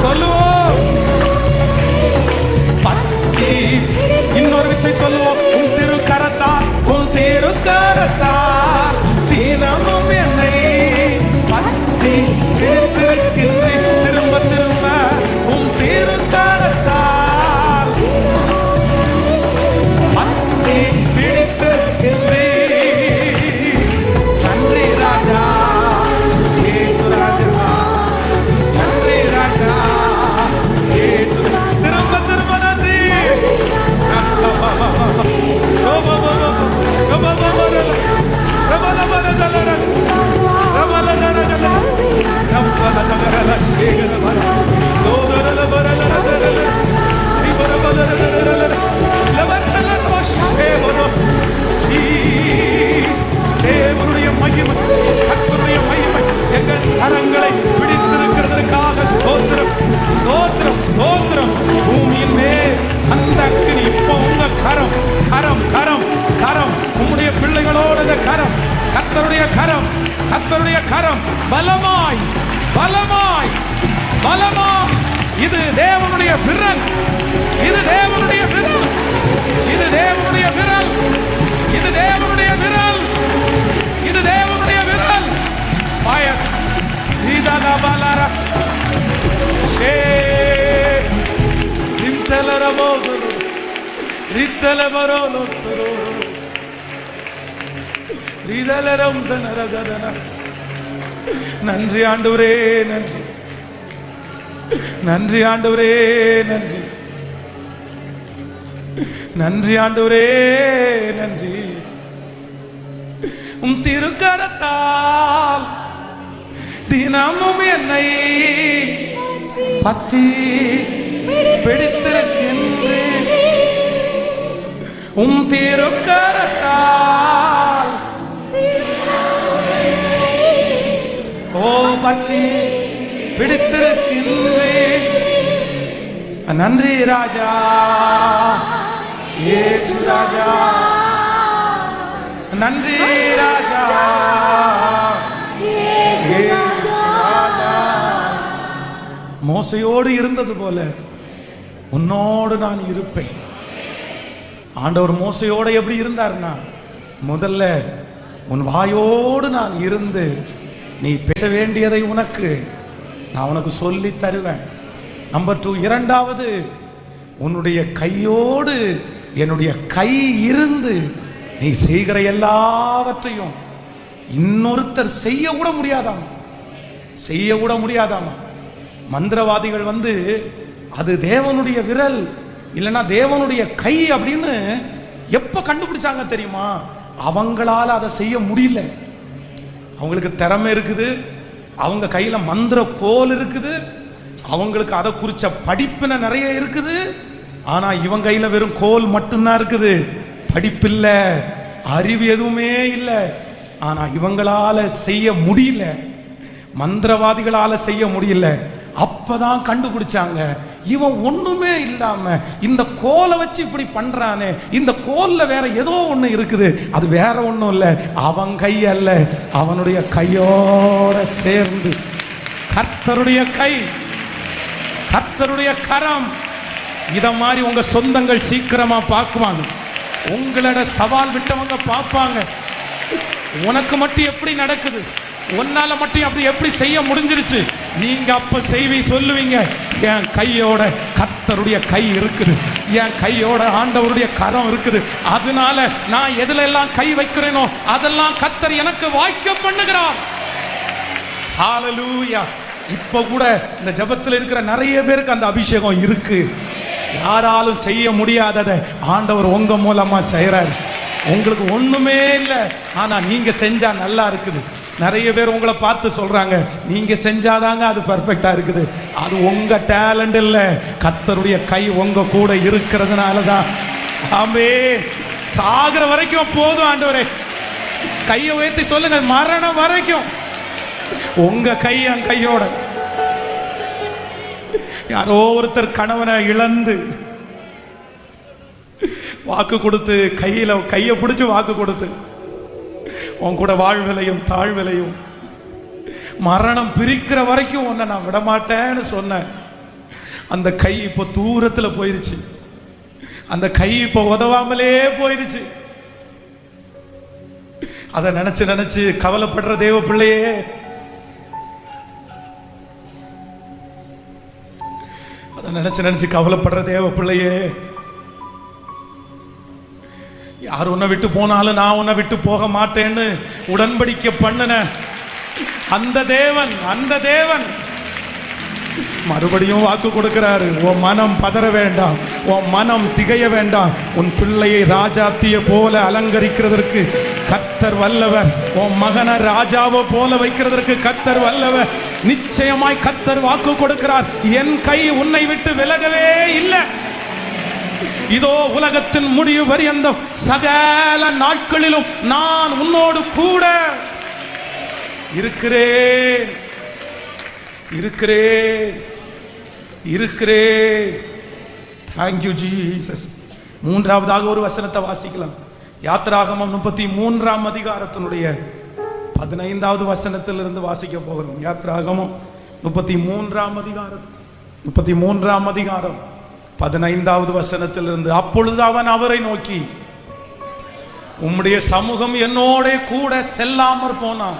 சொல்லுவோம், பற்றி இன்னொரு விஷயம் சொல்லுவோம். உன் திருக்கரத்தால், உன் திருக்கரத்தால் தினமும் என்னை பற்றி பிடித்திருக்கின்றேன். திரும்ப திரும்ப உன் திருக்கரத்தால் பற்றி பிடித்திருக்கின்றேன். நன்றி ராஜா, இயேசு ராஜா, நன்றி ராஜா, இயேசு. திரும்ப திரும்ப நன்றி. தேவனுடைய மகிமை, கர்த்தருடைய மகிமை எங்கள் கரங்களை பிடித்திருக்கிறதற்காக ஸ்தோத்திரம், ஸ்தோத்திரம், ஸ்தோத்திரம். பூமியின் மேல் அந்த அக்கினி இப்போ உங்க கரம், கரம், கரம், கரம், உம்முடைய பிள்ளைகளோட கரம், கர்த்தருடைய கரம், கர்த்தருடைய கரம் பலமாய், பலமாய், பலமாய். இது தேவனுடைய விரல், இது தேவனுடைய விரல், இது தேவனுடைய விரல், இது தேவனுடைய விரல், இது தேவனுடைய விரல். பயர் இதல பலர ஷே ரித்தலர போதுரு ரித்தல பரோலோ துரு ரிதலரம் தனரகதன. நன்றி ஆண்டவரே, நன்றி, நன்றி ஆண்டவரே, நன்றி. நன்றி ஆண்டவரே, நன்றி. உம் திருக்கரத்தால் தினமும் என்னை பற்றி பிடித்திருக்கின்றேன். உம் திருக்கரத்தால் ஓ பற்றி பிடித்திருக்கின்றேன். நன்றி ராஜா, இயேசு ராஜா, நன்றி ராஜா, இயேசு ராஜா. மோசையோடு இருந்தது போல உன்னோடு நான் இருப்பேன். ஆண்டவர் மோசையோடு எப்படி இருந்தார்னா, முதல்ல உன் வாயோடு நான் இருந்து நீ பேச வேண்டியதை நான் உனக்கு சொல்லி தருவேன். நம்பர் 2, இரண்டாவது, உன்னுடைய கையோடு என்னுடைய கை இருந்து நீ செய்கிற எல்லாவற்றையும் இன்னொருத்தர் செய்ய கூட முடியாதாமா. மந்திரவாதிகள் அது தேவனுடைய விரல் இல்லைன்னா தேவனுடைய கை அப்படின்னு எப்ப கண்டுபிடிச்சாங்க தெரியுமா? அவங்களால அதை செய்ய முடியல. அவங்களுக்கு திறமை இருக்குது, அவங்க கையில மந்திர கோல் இருக்குது, அவங்களுக்கு அதை குறிச்ச படிப்பின நிறைய இருக்குது. ஆனா இவங்க கையில வெறும் கோல் மட்டும்தான் இருக்குது, படிப்பில்ல, அறிவு எதுவுமே இல்லை. ஆனா இவங்களால செய்ய முடியல, மந்திரவாதிகளால செய்ய முடியல. அப்பதான் கண்டுபிடிச்சாங்க, இவன் ஒண்ணுமே இல்லாம இந்த கோலை வச்சு இப்படி பண்றானே, இந்த கோல்ல வேற ஏதோ ஒண்ணு இருக்குது, அது வேற ஒண்ணும் இல்லை, அவன் கை அல்ல, அவனுடைய கையோட சேர்ந்து கர்த்தருடைய கை, கர்த்தருடைய கரம். இத மாதிரி உங்க சொந்தங்கள் சீக்கிரமா பார்க்குவாங்க. உங்களோட சவால் விட்டவங்க பார்ப்பாங்க, உனக்கு மட்டும் எப்படி நடக்குது, உன்னால மட்டும் அப்படி எப்படி செய்ய முடிஞ்சிருச்சு. நீங்க அப்ப சொல்லுவீங்க, என் கையோட கர்த்தருடைய கை இருக்குது, என் கையோட ஆண்டவருடைய கரம் இருக்குது, அதனால நான் எதுல எல்லாம் கை வைக்கிறேனோ அதெல்லாம் கர்த்தர் எனக்கு வாய்க்க பண்ணுகிறார். ஹல்லேலூயா. இப்ப கூட இந்த ஜெபத்தில் இருக்கிற நிறைய பேருக்கு அந்த அபிஷேகம் இருக்கு. யாராலும் செய்ய முடியாததை ஆண்டவர் உங்க மூலமா செய்யறாரு. உங்களுக்கு ஒண்ணுமே இல்லை, ஆனா நீங்க செஞ்சா நல்லா இருக்குது. நிறைய பேர் உங்களை பார்த்து சொல்றாங்க, நீங்க செஞ்சாதாங்க அது பர்ஃபெக்டா இருக்குது. அது உங்க டேலண்ட் இல்ல, கர்த்தருடைய கை உங்க கூட இருக்கிறதுனால தான். ஆமென். சாகிற வரைக்கும் போதும் ஆண்டவரே, கையை உயர்த்தி சொல்லுங்க, மரணம் வரைக்கும் உங்க கை என் கையோட. யாரோ ஒருத்தர் கணவனை இழந்து வாக்கு கொடுத்து, கையை பிடிச்சு வாக்கு கொடுத்து, உன் கூட வாழ்விலையும் தாழ்விலையும் மரணம் பிரிக்கிற வரைக்கும் உன்னை நான் விடமாட்டேன்னு சொன்னேன். அந்த கை இப்போ தூரத்துல போயிருச்சு, அந்த கை இப்போ உதவாமலே போயிருச்சு. அதை நினைச்சு நினைச்சு கவலைப்படுற தேவ பிள்ளையே, அதை நினைச்சு நினைச்சு கவலைப்படுற தேவ பிள்ளையே, யார் உன்னை விட்டு போனாலும் நான் உன்னை விட்டு போக மாட்டேன்னு உடன்படிக்கை பண்ணின அந்த தேவன் மறுபடியும் வாக்கு கொடுக்கிறாரு. உன் மனம் பதற வேண்டாம், உன் மனம் திகைய வேண்டாம். உன் பிள்ளையை ராஜாத்திய போல அலங்கரிக்கிறதற்கு கர்த்தர் வல்லவர். உன் மகனை ராஜாவை போல வைக்கிறதற்கு கர்த்தர் வல்லவர். நிச்சயமாய் கர்த்தர் வாக்கு கொடுக்கிறார், என் கை உன்னை விட்டு விலகவே இல்லை. இதோ உலகத்தின் முடிவு பரியந்தம் சகல நாட்களிலும் நான் உன்னோடு கூட இருக்கிறேன். Thank you Jesus. மூன்றாவதாக ஒரு வசனத்தை வாசிக்கலாம். யாத்திராகமம் 33ஆம் அதிகாரத்தினுடைய 15வது வசனத்திலிருந்து வாசிக்க போகிறோம். யாத்திராகமம் 33ஆம் அதிகாரம் 15வது வசனத்திலிருந்து. அப்பொழுது அவன் அவரை நோக்கி, உம்முடைய சமூகம் என்னோட கூட செல்லாமற் போனான்,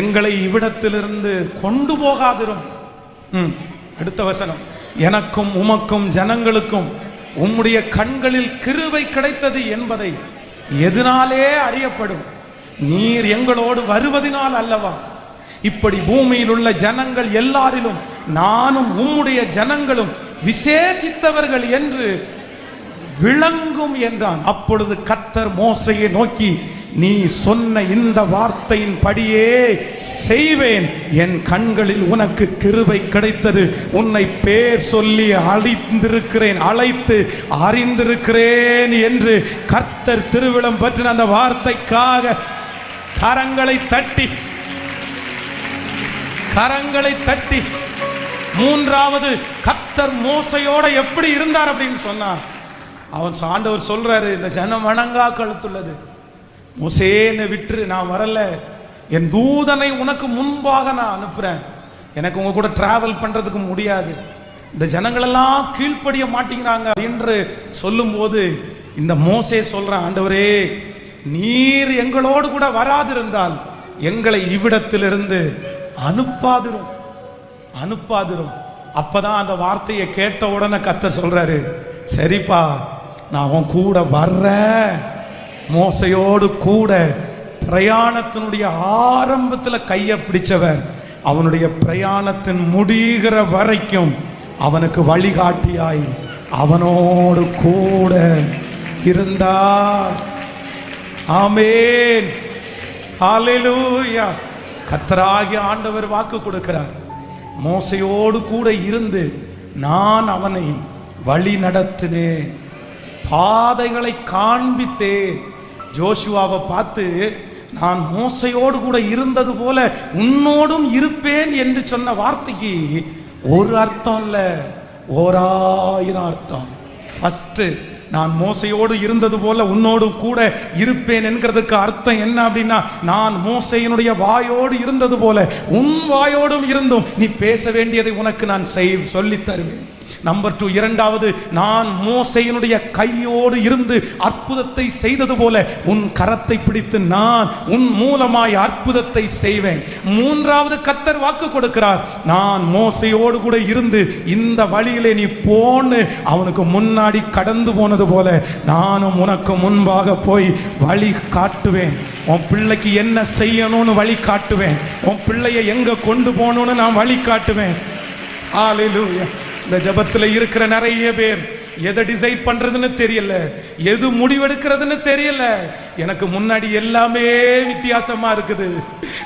எங்களை இவ்விடத்திலிருந்து கொண்டு போகாதிரும். அடுத்த வசனம், எனக்கும் உமக்கும் ஜனங்களுக்கும் உம்முடைய கண்களில் கிருபை கிடைத்தது என்பதை எதனாலே அறியப்படும், நீர் எங்களோடு வருவதினால் அல்லவா. இப்படி பூமியில் உள்ள ஜனங்கள் எல்லாரிலும் நானும் உம்முடைய ஜனங்களும் விசேஷித்தவர்கள் என்று விளங்கும் என்றான். அப்பொழுது கர்த்தர் மோசையை நோக்கி, நீ சொன்ன இந்த வார்த்தையின் படியே செய்வேன். என் கண்களில் உனக்கு கிருபை கிடைத்தது. உன்னை பேர் சொல்லி அழைத்து அறிந்திருக்கிறேன் என்று கர்த்தர் திருவிழம் பற்றின அந்த வார்த்தைக்காக கரங்களை தட்டி மூன்றாவது கர்த்தர் மோசையோட எப்படி இருந்தார் அப்படின்னு சொன்னார். அவன் ஆண்டவர் சொல்றாரு, இந்த ஜனம் வணங்கா கழுத்துள்ளது, மோசேன்னு விட்டுரு, நான் வரல, என் தூதனை உனக்கு முன்பாக நான் அனுப்புறேன். எனக்கு உங்க கூட டிராவல் பண்றதுக்கு முடியாது, இந்த ஜனங்களெல்லாம் கீழ்ப்படிய மாட்டேங்கிறாங்க என்று சொல்லும் போது இந்த மோசே சொல்றான், ஆண்டவரே நீர் எங்களோடு கூட வராதிருந்தால் எங்களை இவ்விடத்திலிருந்து அனுப்பாதிரும். அப்பதான் அந்த வார்த்தையை கேட்ட உடனே கர்த்தர் சொல்றாரு, சரிப்பா நான் உன் கூட வர்றேன். மோசையோடு கூட பிரயாணத்தினுடைய ஆரம்பத்தில் கையை பிடிச்சவர் அவனுடைய பிரயாணத்தின் முடிகிற வரைக்கும் அவனுக்கு வழிகாட்டியாய் அவனோடு கூட இருந்தார். ஆமென், ஹல்லேலூயா. கர்த்தராகிய ஆண்டவர் வாக்கு கொடுக்கிறார், மோசையோடு கூட இருந்து நான் அவனை வழி நடத்தினேன், பாதைகளை காண்பித்தேன். ஜோஷுவாவை பார்த்து, நான் மோசையோடு கூட இருந்தது போல உன்னோடும் இருப்பேன் என்று சொன்ன வார்த்தைக்கு ஒரு அர்த்தம் இல்ல, 1000 அர்த்தம். ஃபர்ஸ்ட், நான் மோசையோடு இருந்தது போல உன்னோடும் கூட இருப்பேன் என்கிறதுக்கு அர்த்தம் என்ன அப்படின்னா, நான் மோசையினுடைய வாயோடு இருந்தது போல உன் வாயோடும் இருந்தும் நீ பேச வேண்டியதை உனக்கு நான் சொல்லித் தருவேன். நம்பர் 2, இரண்டாவது, நான் மோசையினுடைய கையோடு இருந்து அற்புதத்தை செய்தது போல உன் கரத்தை பிடித்து நான் உன் மூலமாய் அற்புதத்தை செய்வேன். மூன்றாவது, கர்த்தர் வாக்கு கொடுக்கிறார், நான் மோசையோடு கூட இருந்து இந்த வழியிலே நீ போன்னு அவனுக்கு முன்னாடி கடந்து போனது போல நானும் உனக்கு முன்பாக போய் வழி காட்டுவேன். உன் பிள்ளைக்கு என்ன செய்யணும்னு வழி காட்டுவேன். உன் பிள்ளையை எங்க கொண்டு போகணும்னு நான் வழி காட்டுவேன். ஹல்லேலூயா. இந்த ஜபத்தில் இருக்கிற நிறைய பேர் எதை டிசைட் பண்றதுன்னு தெரியல, எது முடிவெடுக்கிறதுன்னு தெரியல. எனக்கு முன்னாடி எல்லாமே வித்தியாசமா இருக்குது.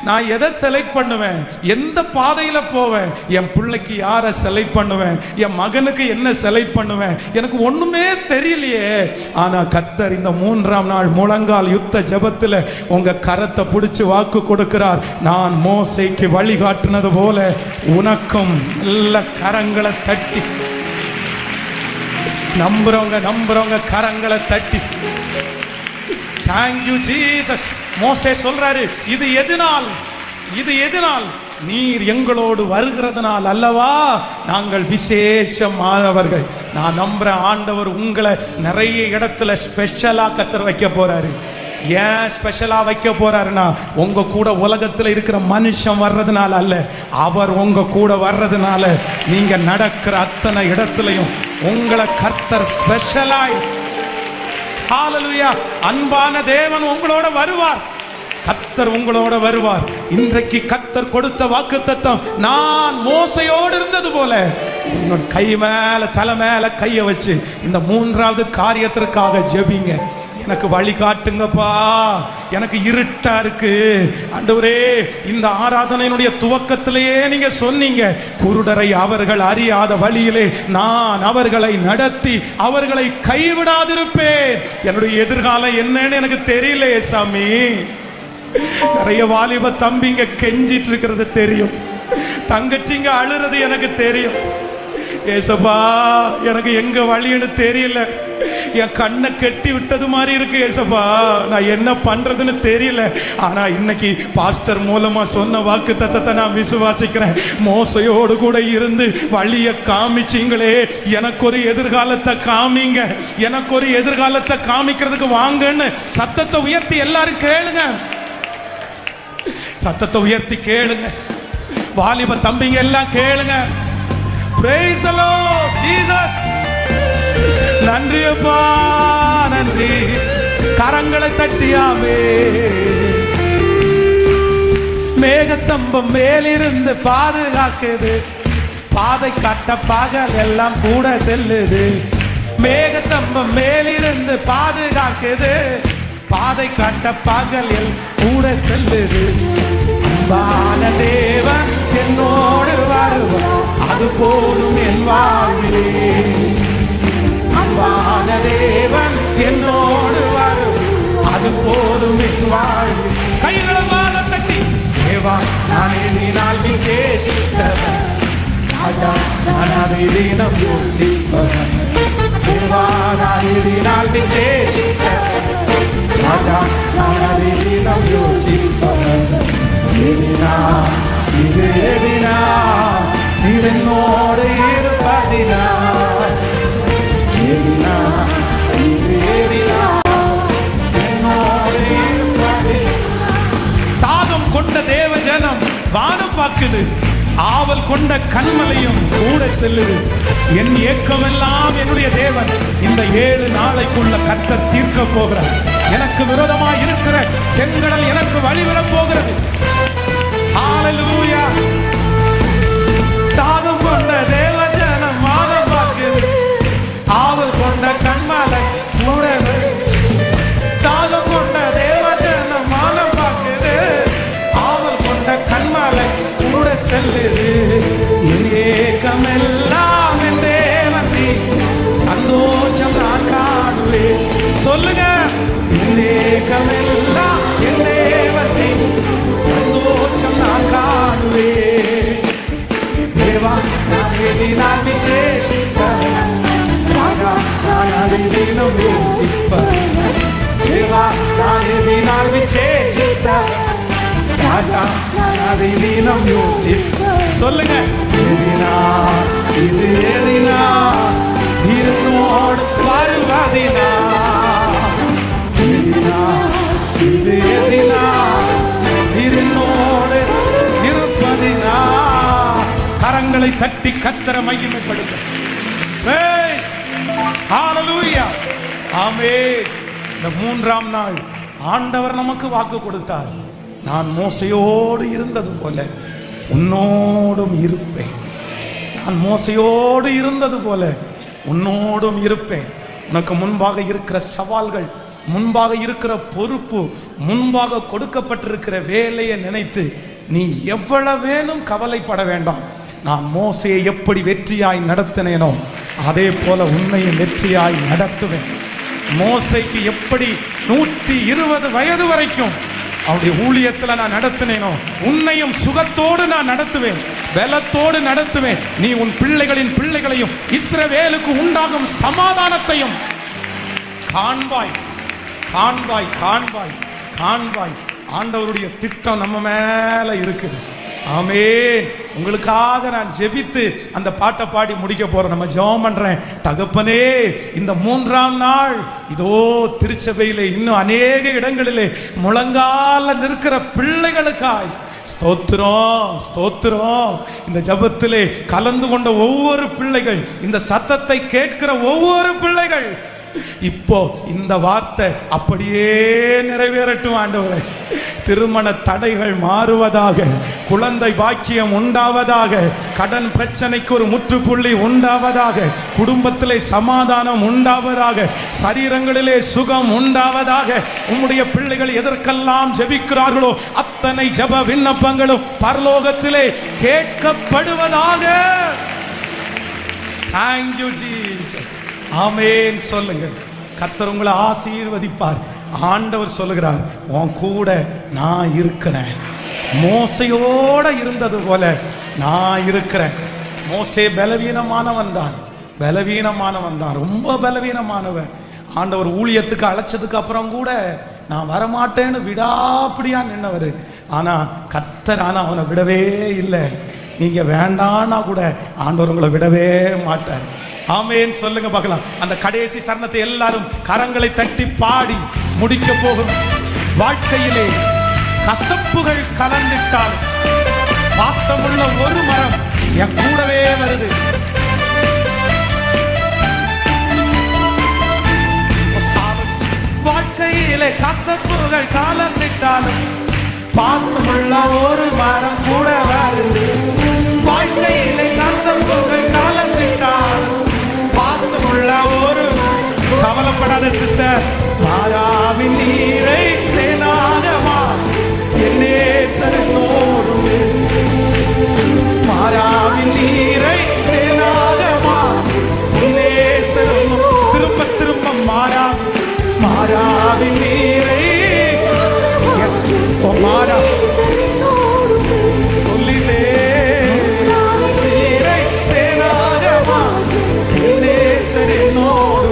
நான் எதை செலக்ட் பண்ணுவேன், எந்த பாதையில போவேன், என் பிள்ளைக்கு யாரை செலக்ட் பண்ணுவேன், என் மகனுக்கு என்ன செலக்ட் பண்ணுவேன், எனக்கு ஒண்ணுமே தெரியலையே. ஆனா கர்த்தர் இந்த 3ஆம் நாள் முழங்கால் யுத்த ஜபத்தில் உங்க கரத்தை பிடிச்சு வாக்கு கொடுக்கிறார், நான் மோசைக்கு வழிகாட்டினது போல உனக்கும் நல்ல கரங்களை தட்டி, நம்புறவங்க கரங்களை தட்டி, தேங்க்யூ ஜீசஸ். மோசே சொல்றாரு, இது எதனால் நீர் எங்களோடு வருகிறதுனால் அல்லவா நாங்கள் விசேஷமானவர்கள். நான் நம்புறேன், ஆண்டவர் உங்களை நிறைய இடத்துல ஸ்பெஷலா கர்த்தர் வைக்க போறாரு. ஏன் ஸ்பெஷலா வைக்க போறாருன்னா, உங்க கூட உலகத்தில் இருக்கிற மனுஷன் வர்றதுனால அல்ல, அவர் உங்க கூட வர்றதுனால நீங்க நடக்கிற அத்தனை இடத்துலையும் உங்களை கர்த்தர் ஸ்பெஷலாய், ஹல்லேலூயா, அன்பான தேவன் உங்களோட வருவார். கர்த்தர் உங்களோட வருவார். இன்றைக்கு கர்த்தர் கொடுத்த வாக்குத்தத்தம், நான் மோசையோடு இருந்தது போல உன்னோட கை மேல தலை மேல கையை வச்சு இந்த 3வது காரியத்திற்காக ஜெபிங்க. எனக்கு வழி காட்டுங்கப்பா, எனக்கு இருட்டா இருக்கு ஆண்டவரே. இந்த ஆராதனையினுடைய துவக்கத்திலேயே நீங்க சொன்னீங்க, குருடரை அவர்கள் அறியாத வழியிலே நான் அவர்களை நடத்தி அவர்களை கைவிடாதிருப்பேன். என்னுடைய எதிர்காலம் என்னன்னு எனக்கு தெரியலையே சாமி. நிறைய வாலிப தம்பிங்க கெஞ்சிட்டு இருக்கிறது தெரியும், தங்கச்சிங்க அழுறது எனக்கு தெரியும். ஏசப்பா எனக்கு எங்க வழின்னு தெரியல, என் கண்ணை கெட்டி விட்டது மாதிரி இருக்கு ஏசப்பா, நான் என்ன பண்றதுன்னு தெரியல. ஆனா இன்னைக்கு பாஸ்டர் மூலமா சொன்ன வாக்குத்தத்தத்தை நான் விசுவாசிக்கிறேன். மோசையோடு கூட இருந்து வழியை காமிச்சிங்களே, எனக்கு ஒரு எதிர்காலத்தை காமிங்க, எனக்கு ஒரு எதிர்காலத்தை காமிக்கிறதுக்கு வாங்கன்னு சத்தத்தை உயர்த்தி எல்லாரும் கேளுங்க, சத்தத்தை உயர்த்தி கேளுங்க. வாலிப தம்பிங்க எல்லாம் கேளுங்க. Praise the Lord Jesus. நன்றி அப்பா, நன்றி. கரங்களை தட்டியாமே. மேகஸ்தம்பம் மேலிருந்து பாதுகாக்குது, பாதை காட்ட பகல் எல்லாம் கூட செல்லுது. மேக சம்பம் மேலிருந்து பாதுகாக்குது, பாதை காட்ட பகலில் கூட செல்லுது. அன்பான தேவன் என்னோடு வருவார், அது போதும் என் வாழ்விலே. அன்பான தேவன் என்னோடு வருவார், அது போதும் என் வாழ்வில். கைகளை வாழ தட்டி, தேவா நான் எதினால் விசேஷித்தவன், ராஜா நான் அதை தினம் யோசிப்பவன். தேவா நான் எதினால் விசேஷித்தவன், ராஜா நான் அதை தினம் யோசிப்பவன். எதினா இது எதினா, நீர் என்னோடு இருப்பதினா. எதினா இது எதினா, என்னோடு இருப்பதினா. தாகம் கொண்ட தேவ ஜனம் வானம் பார்க்குது, ஆவல் கொண்ட கண்மலையும் கூட செல்லுது. என் ஏக்கமெல்லாம் என்னுடைய தேவன் இந்த 7 நாளைக்குள்ள கர்த்தர் தீர்க்க போகிறார். எனக்கு விரோதமாய் இருக்கிற செங்கடல் எனக்கு வழிவிடப் போகிறது. ஹல்லேலூயா. தாகம் கொண்ட தேவ ஜனம் வானம் பார்க்குது, ஆவல் கொண்ட கண்மலை கூட. தாகம் கொண்ட தேவ ஜனம் வானம் பார்க்குது, ஆவல் கொண்ட கண்மலை கூட செல்லுது. என் ஏக்கமெல்லாம் என் தேவன் சந்தோஷம் நான் காணுவேன். சொல்லுங்க, என் ஏக்கமெல்லாம் என் தேவன் சந்தோஷம் நான் காணுவேன். தேவா நான் எதினால் விசேஷிப்பவன், ராஜா நான் அதை தினம் யோசிப்பவன். தேவா நான் எதினால் விசேஷித்தவன், ராஜா நான் அதை தினம் யோசிப்பவன். சொல்லுங்க, எதினா இது எதினா, இருநோடு வருவதினா. எதினா இது எதினா, இருநோடு இருப்பதினா. கரங்களை தட்டி கர்த்தரை மகிமைப்படுத்த. ஹல்லேலூயா. ஆமென். இந்த 3ஆம் நாள் ஆண்டவர் நமக்கு வாக்கு கொடுத்தார், நான் மோசையோடு இருந்தது போல உன்னோடும் இருப்பேன். நான் மோசையோடு இருந்தது போல உன்னோடும் இருப்பேன். உனக்கு முன்பாக இருக்கிற சவால்கள், முன்பாக இருக்கிற பொறுப்பு, முன்பாக கொடுக்கப்பட்டிருக்கிற வேலையை நினைத்து நீ எவ்வளவேனும் கவலைப்பட வேண்டாம். நான் மோசையை எப்படி வெற்றியாய் நடத்தினேனோ அதே போல உன்னையும் வெற்றியாய் நடத்துவேன். மோசைக்கு எப்படி 120 வயது வரைக்கும் அவருடைய ஊழியத்துல நான் நடத்தினேனோ உன்னையும் சுகத்தோடு நான் நடத்துவேன், பலத்தோடு நடத்துவேன். நீ உன் பிள்ளைகளின் பிள்ளைகளையும் இஸ்ரவேலுக்கு உண்டாகும் சமாதானத்தையும் காண்பாய், காண்பாய், காண்பாய், காண்பாய். ஆண்டவருடைய திட்டம் நம்ம மேல இருக்குது. ஆமென். உங்களுக்காக நான் ஜெபித்து அந்த பாட்டை பாடி முடிக்க போறேன். நம்ம ஜெபம் பண்றேன். தகப்பனே, இந்த 3ஆம் நாள் இதோ திருச்சபையிலே இன்னும் அநேக இடங்களிலே முழங்கால நிற்கிற பிள்ளைகளுக்காய் ஸ்தோத்திரம், ஸ்தோத்திரம். இந்த ஜெபத்திலே கலந்து கொண்ட ஒவ்வொரு பிள்ளைகள், இந்த சத்தத்தை கேட்கிற ஒவ்வொரு பிள்ளைகள், இப்போ இந்த வார்த்தை அப்படியே நிறைவேறட்டும் ஆண்டவரே. திருமண தடைகள் மாறுவதாக, குழந்தை பாக்கியம் உண்டாவதாக, கடன் பிரச்சனைக்கு ஒரு முற்றுப்புள்ளி உண்டாவதாக, குடும்பத்திலே சமாதானம் உண்டாவதாக, சரீரங்களிலே சுகம் உண்டாவதாக. உம்முடைய பிள்ளைகள் எதற்கெல்லாம் ஜெபிக்கிறார்களோ அத்தனை ஜெப விண்ணப்பங்களும் பரலோகத்திலே கேட்கப்படுவதாக. Thank you Jesus. ஆமென். சொல்லுங்க, கர்த்தர் உங்களை ஆசீர்வதிப்பார். ஆண்டவர் சொல்லுகிறார், உன் கூட நான் இருக்கிறேன். மோசையோட இருந்தது போல நான் இருக்கிறேன். மோசே பலவீனமானவன் தான், பலவீனமானவன் தான், ரொம்ப பலவீனமானவன். ஆண்டவர் ஊழியத்துக்கு அழைச்சதுக்கு அப்புறம் கூட நான் வரமாட்டேன்னு விடாப்பிடியா நின்னவர். ஆனா கர்த்தர் அவனை விடவே இல்லை. நீங்க வேண்டான்னா கூட ஆண்டவர் உங்களை விடவே மாட்டார். ஆமென். சொல்லுங்க பார்க்கலாம். அந்த கடைசி சரணத்தை எல்லாரும் கரங்களை தட்டி பாடி முடிக்க போகும். வாழ்க்கையிலே கசப்புகள் கலந்துட்டால் வாசமுள்ள ஒரு மரம் என் கூடவே வருது. வாழ்க்கையிலே கசப்புகள் கலந்துட்டாலும் பாசமுள்ள ஒரு மரம் கூட வருது. வாழ்க்கையிலே கசப்புகள் கலந்துட்டாலும் பாசமுள்ள ஒரு brother sister, மாறாவின் நீரை தேனாக மாற்றி என் நேசனோடு, மாறாவின் நீரை தேனாக மாற்றி நேசனோடு, திரும்ப திரும்ப மாறாவின் நீரை, எஸ் ஓ மாறா சொல்லிட்டே நீரை தேனாக மாற்றி நேசனோடு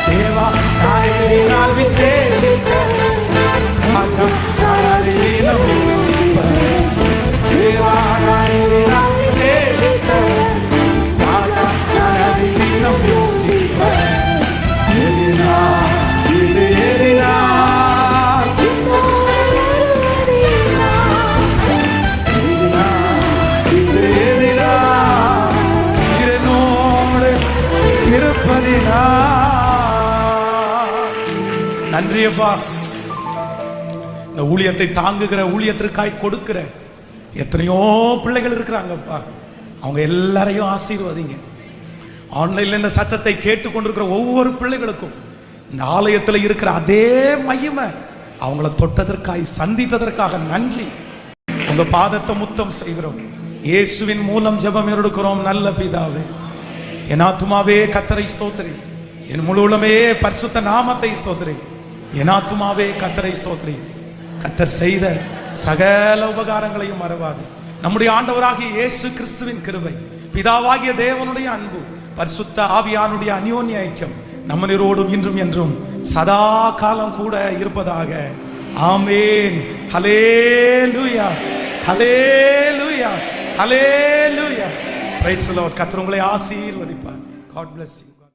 தேவா நாளினால் விசேஷித்த ராஜா நாளினால் விசேஷித்த தேவா நாளினால் விசேஷித்த ராஜா நாளினால் விசேஷித்த எதினா இது எதினா இது எதினா என்னோடு இருப்பதினா. நன்றியப்பா, இந்த ஊழியத்தை தாங்குகிற, ஊழியத்திற்காய் கொடுக்கிற எத்தனையோ பிள்ளைகள் இருக்கிறாங்கப்பா. அவங்க எல்லாரையும் ஆசீர்வதிங்க. ஆன்லைன்ல இந்த சத்தத்தை கேட்டுக்கொண்டிருக்கிற ஒவ்வொரு பிள்ளைகளுக்கும் இந்த ஆலயத்தில் இருக்கிற அதே மகிமை அவங்கள தொட்டதற்காய், சந்தித்ததற்காக நன்றி. உங்க பாதத்தை முத்தம் செய்கிறோம். இயேசுவின் மூலம் ஜெபம் எடுக்கிறோம் நல்ல பிதாவே. என் ஆத்துமாவே கர்த்தரை ஸ்தோத்திரி, என் முழு உள்ளமே பரிசுத்த நாமத்தை ஸ்தோத்திரி. என் ஆத்துமாவே கர்த்தரை ஸ்தோத்திரி. கர்த்தர் செய்த சகல உபகாரங்களையும் மறவாது. நம்முடைய ஆண்டவராகிய இயேசு கிறிஸ்துவின் கிருபை, பிதாவாகிய தேவனுடைய அன்பு, பரிசுத்த ஆவியானுடைய அந்யோன்ய ஐக்கியம் நம்மனோடும் இன்றும் என்றும் சதா காலம் கூட இருப்பதாக. ஆமென். ஹல்லேலூயா, ஹல்லேலூயா, ஹல்லேலூயா. Praise the Lord. கர்த்தர் உங்களை ஆசீர்வதிப்பார். God bless you.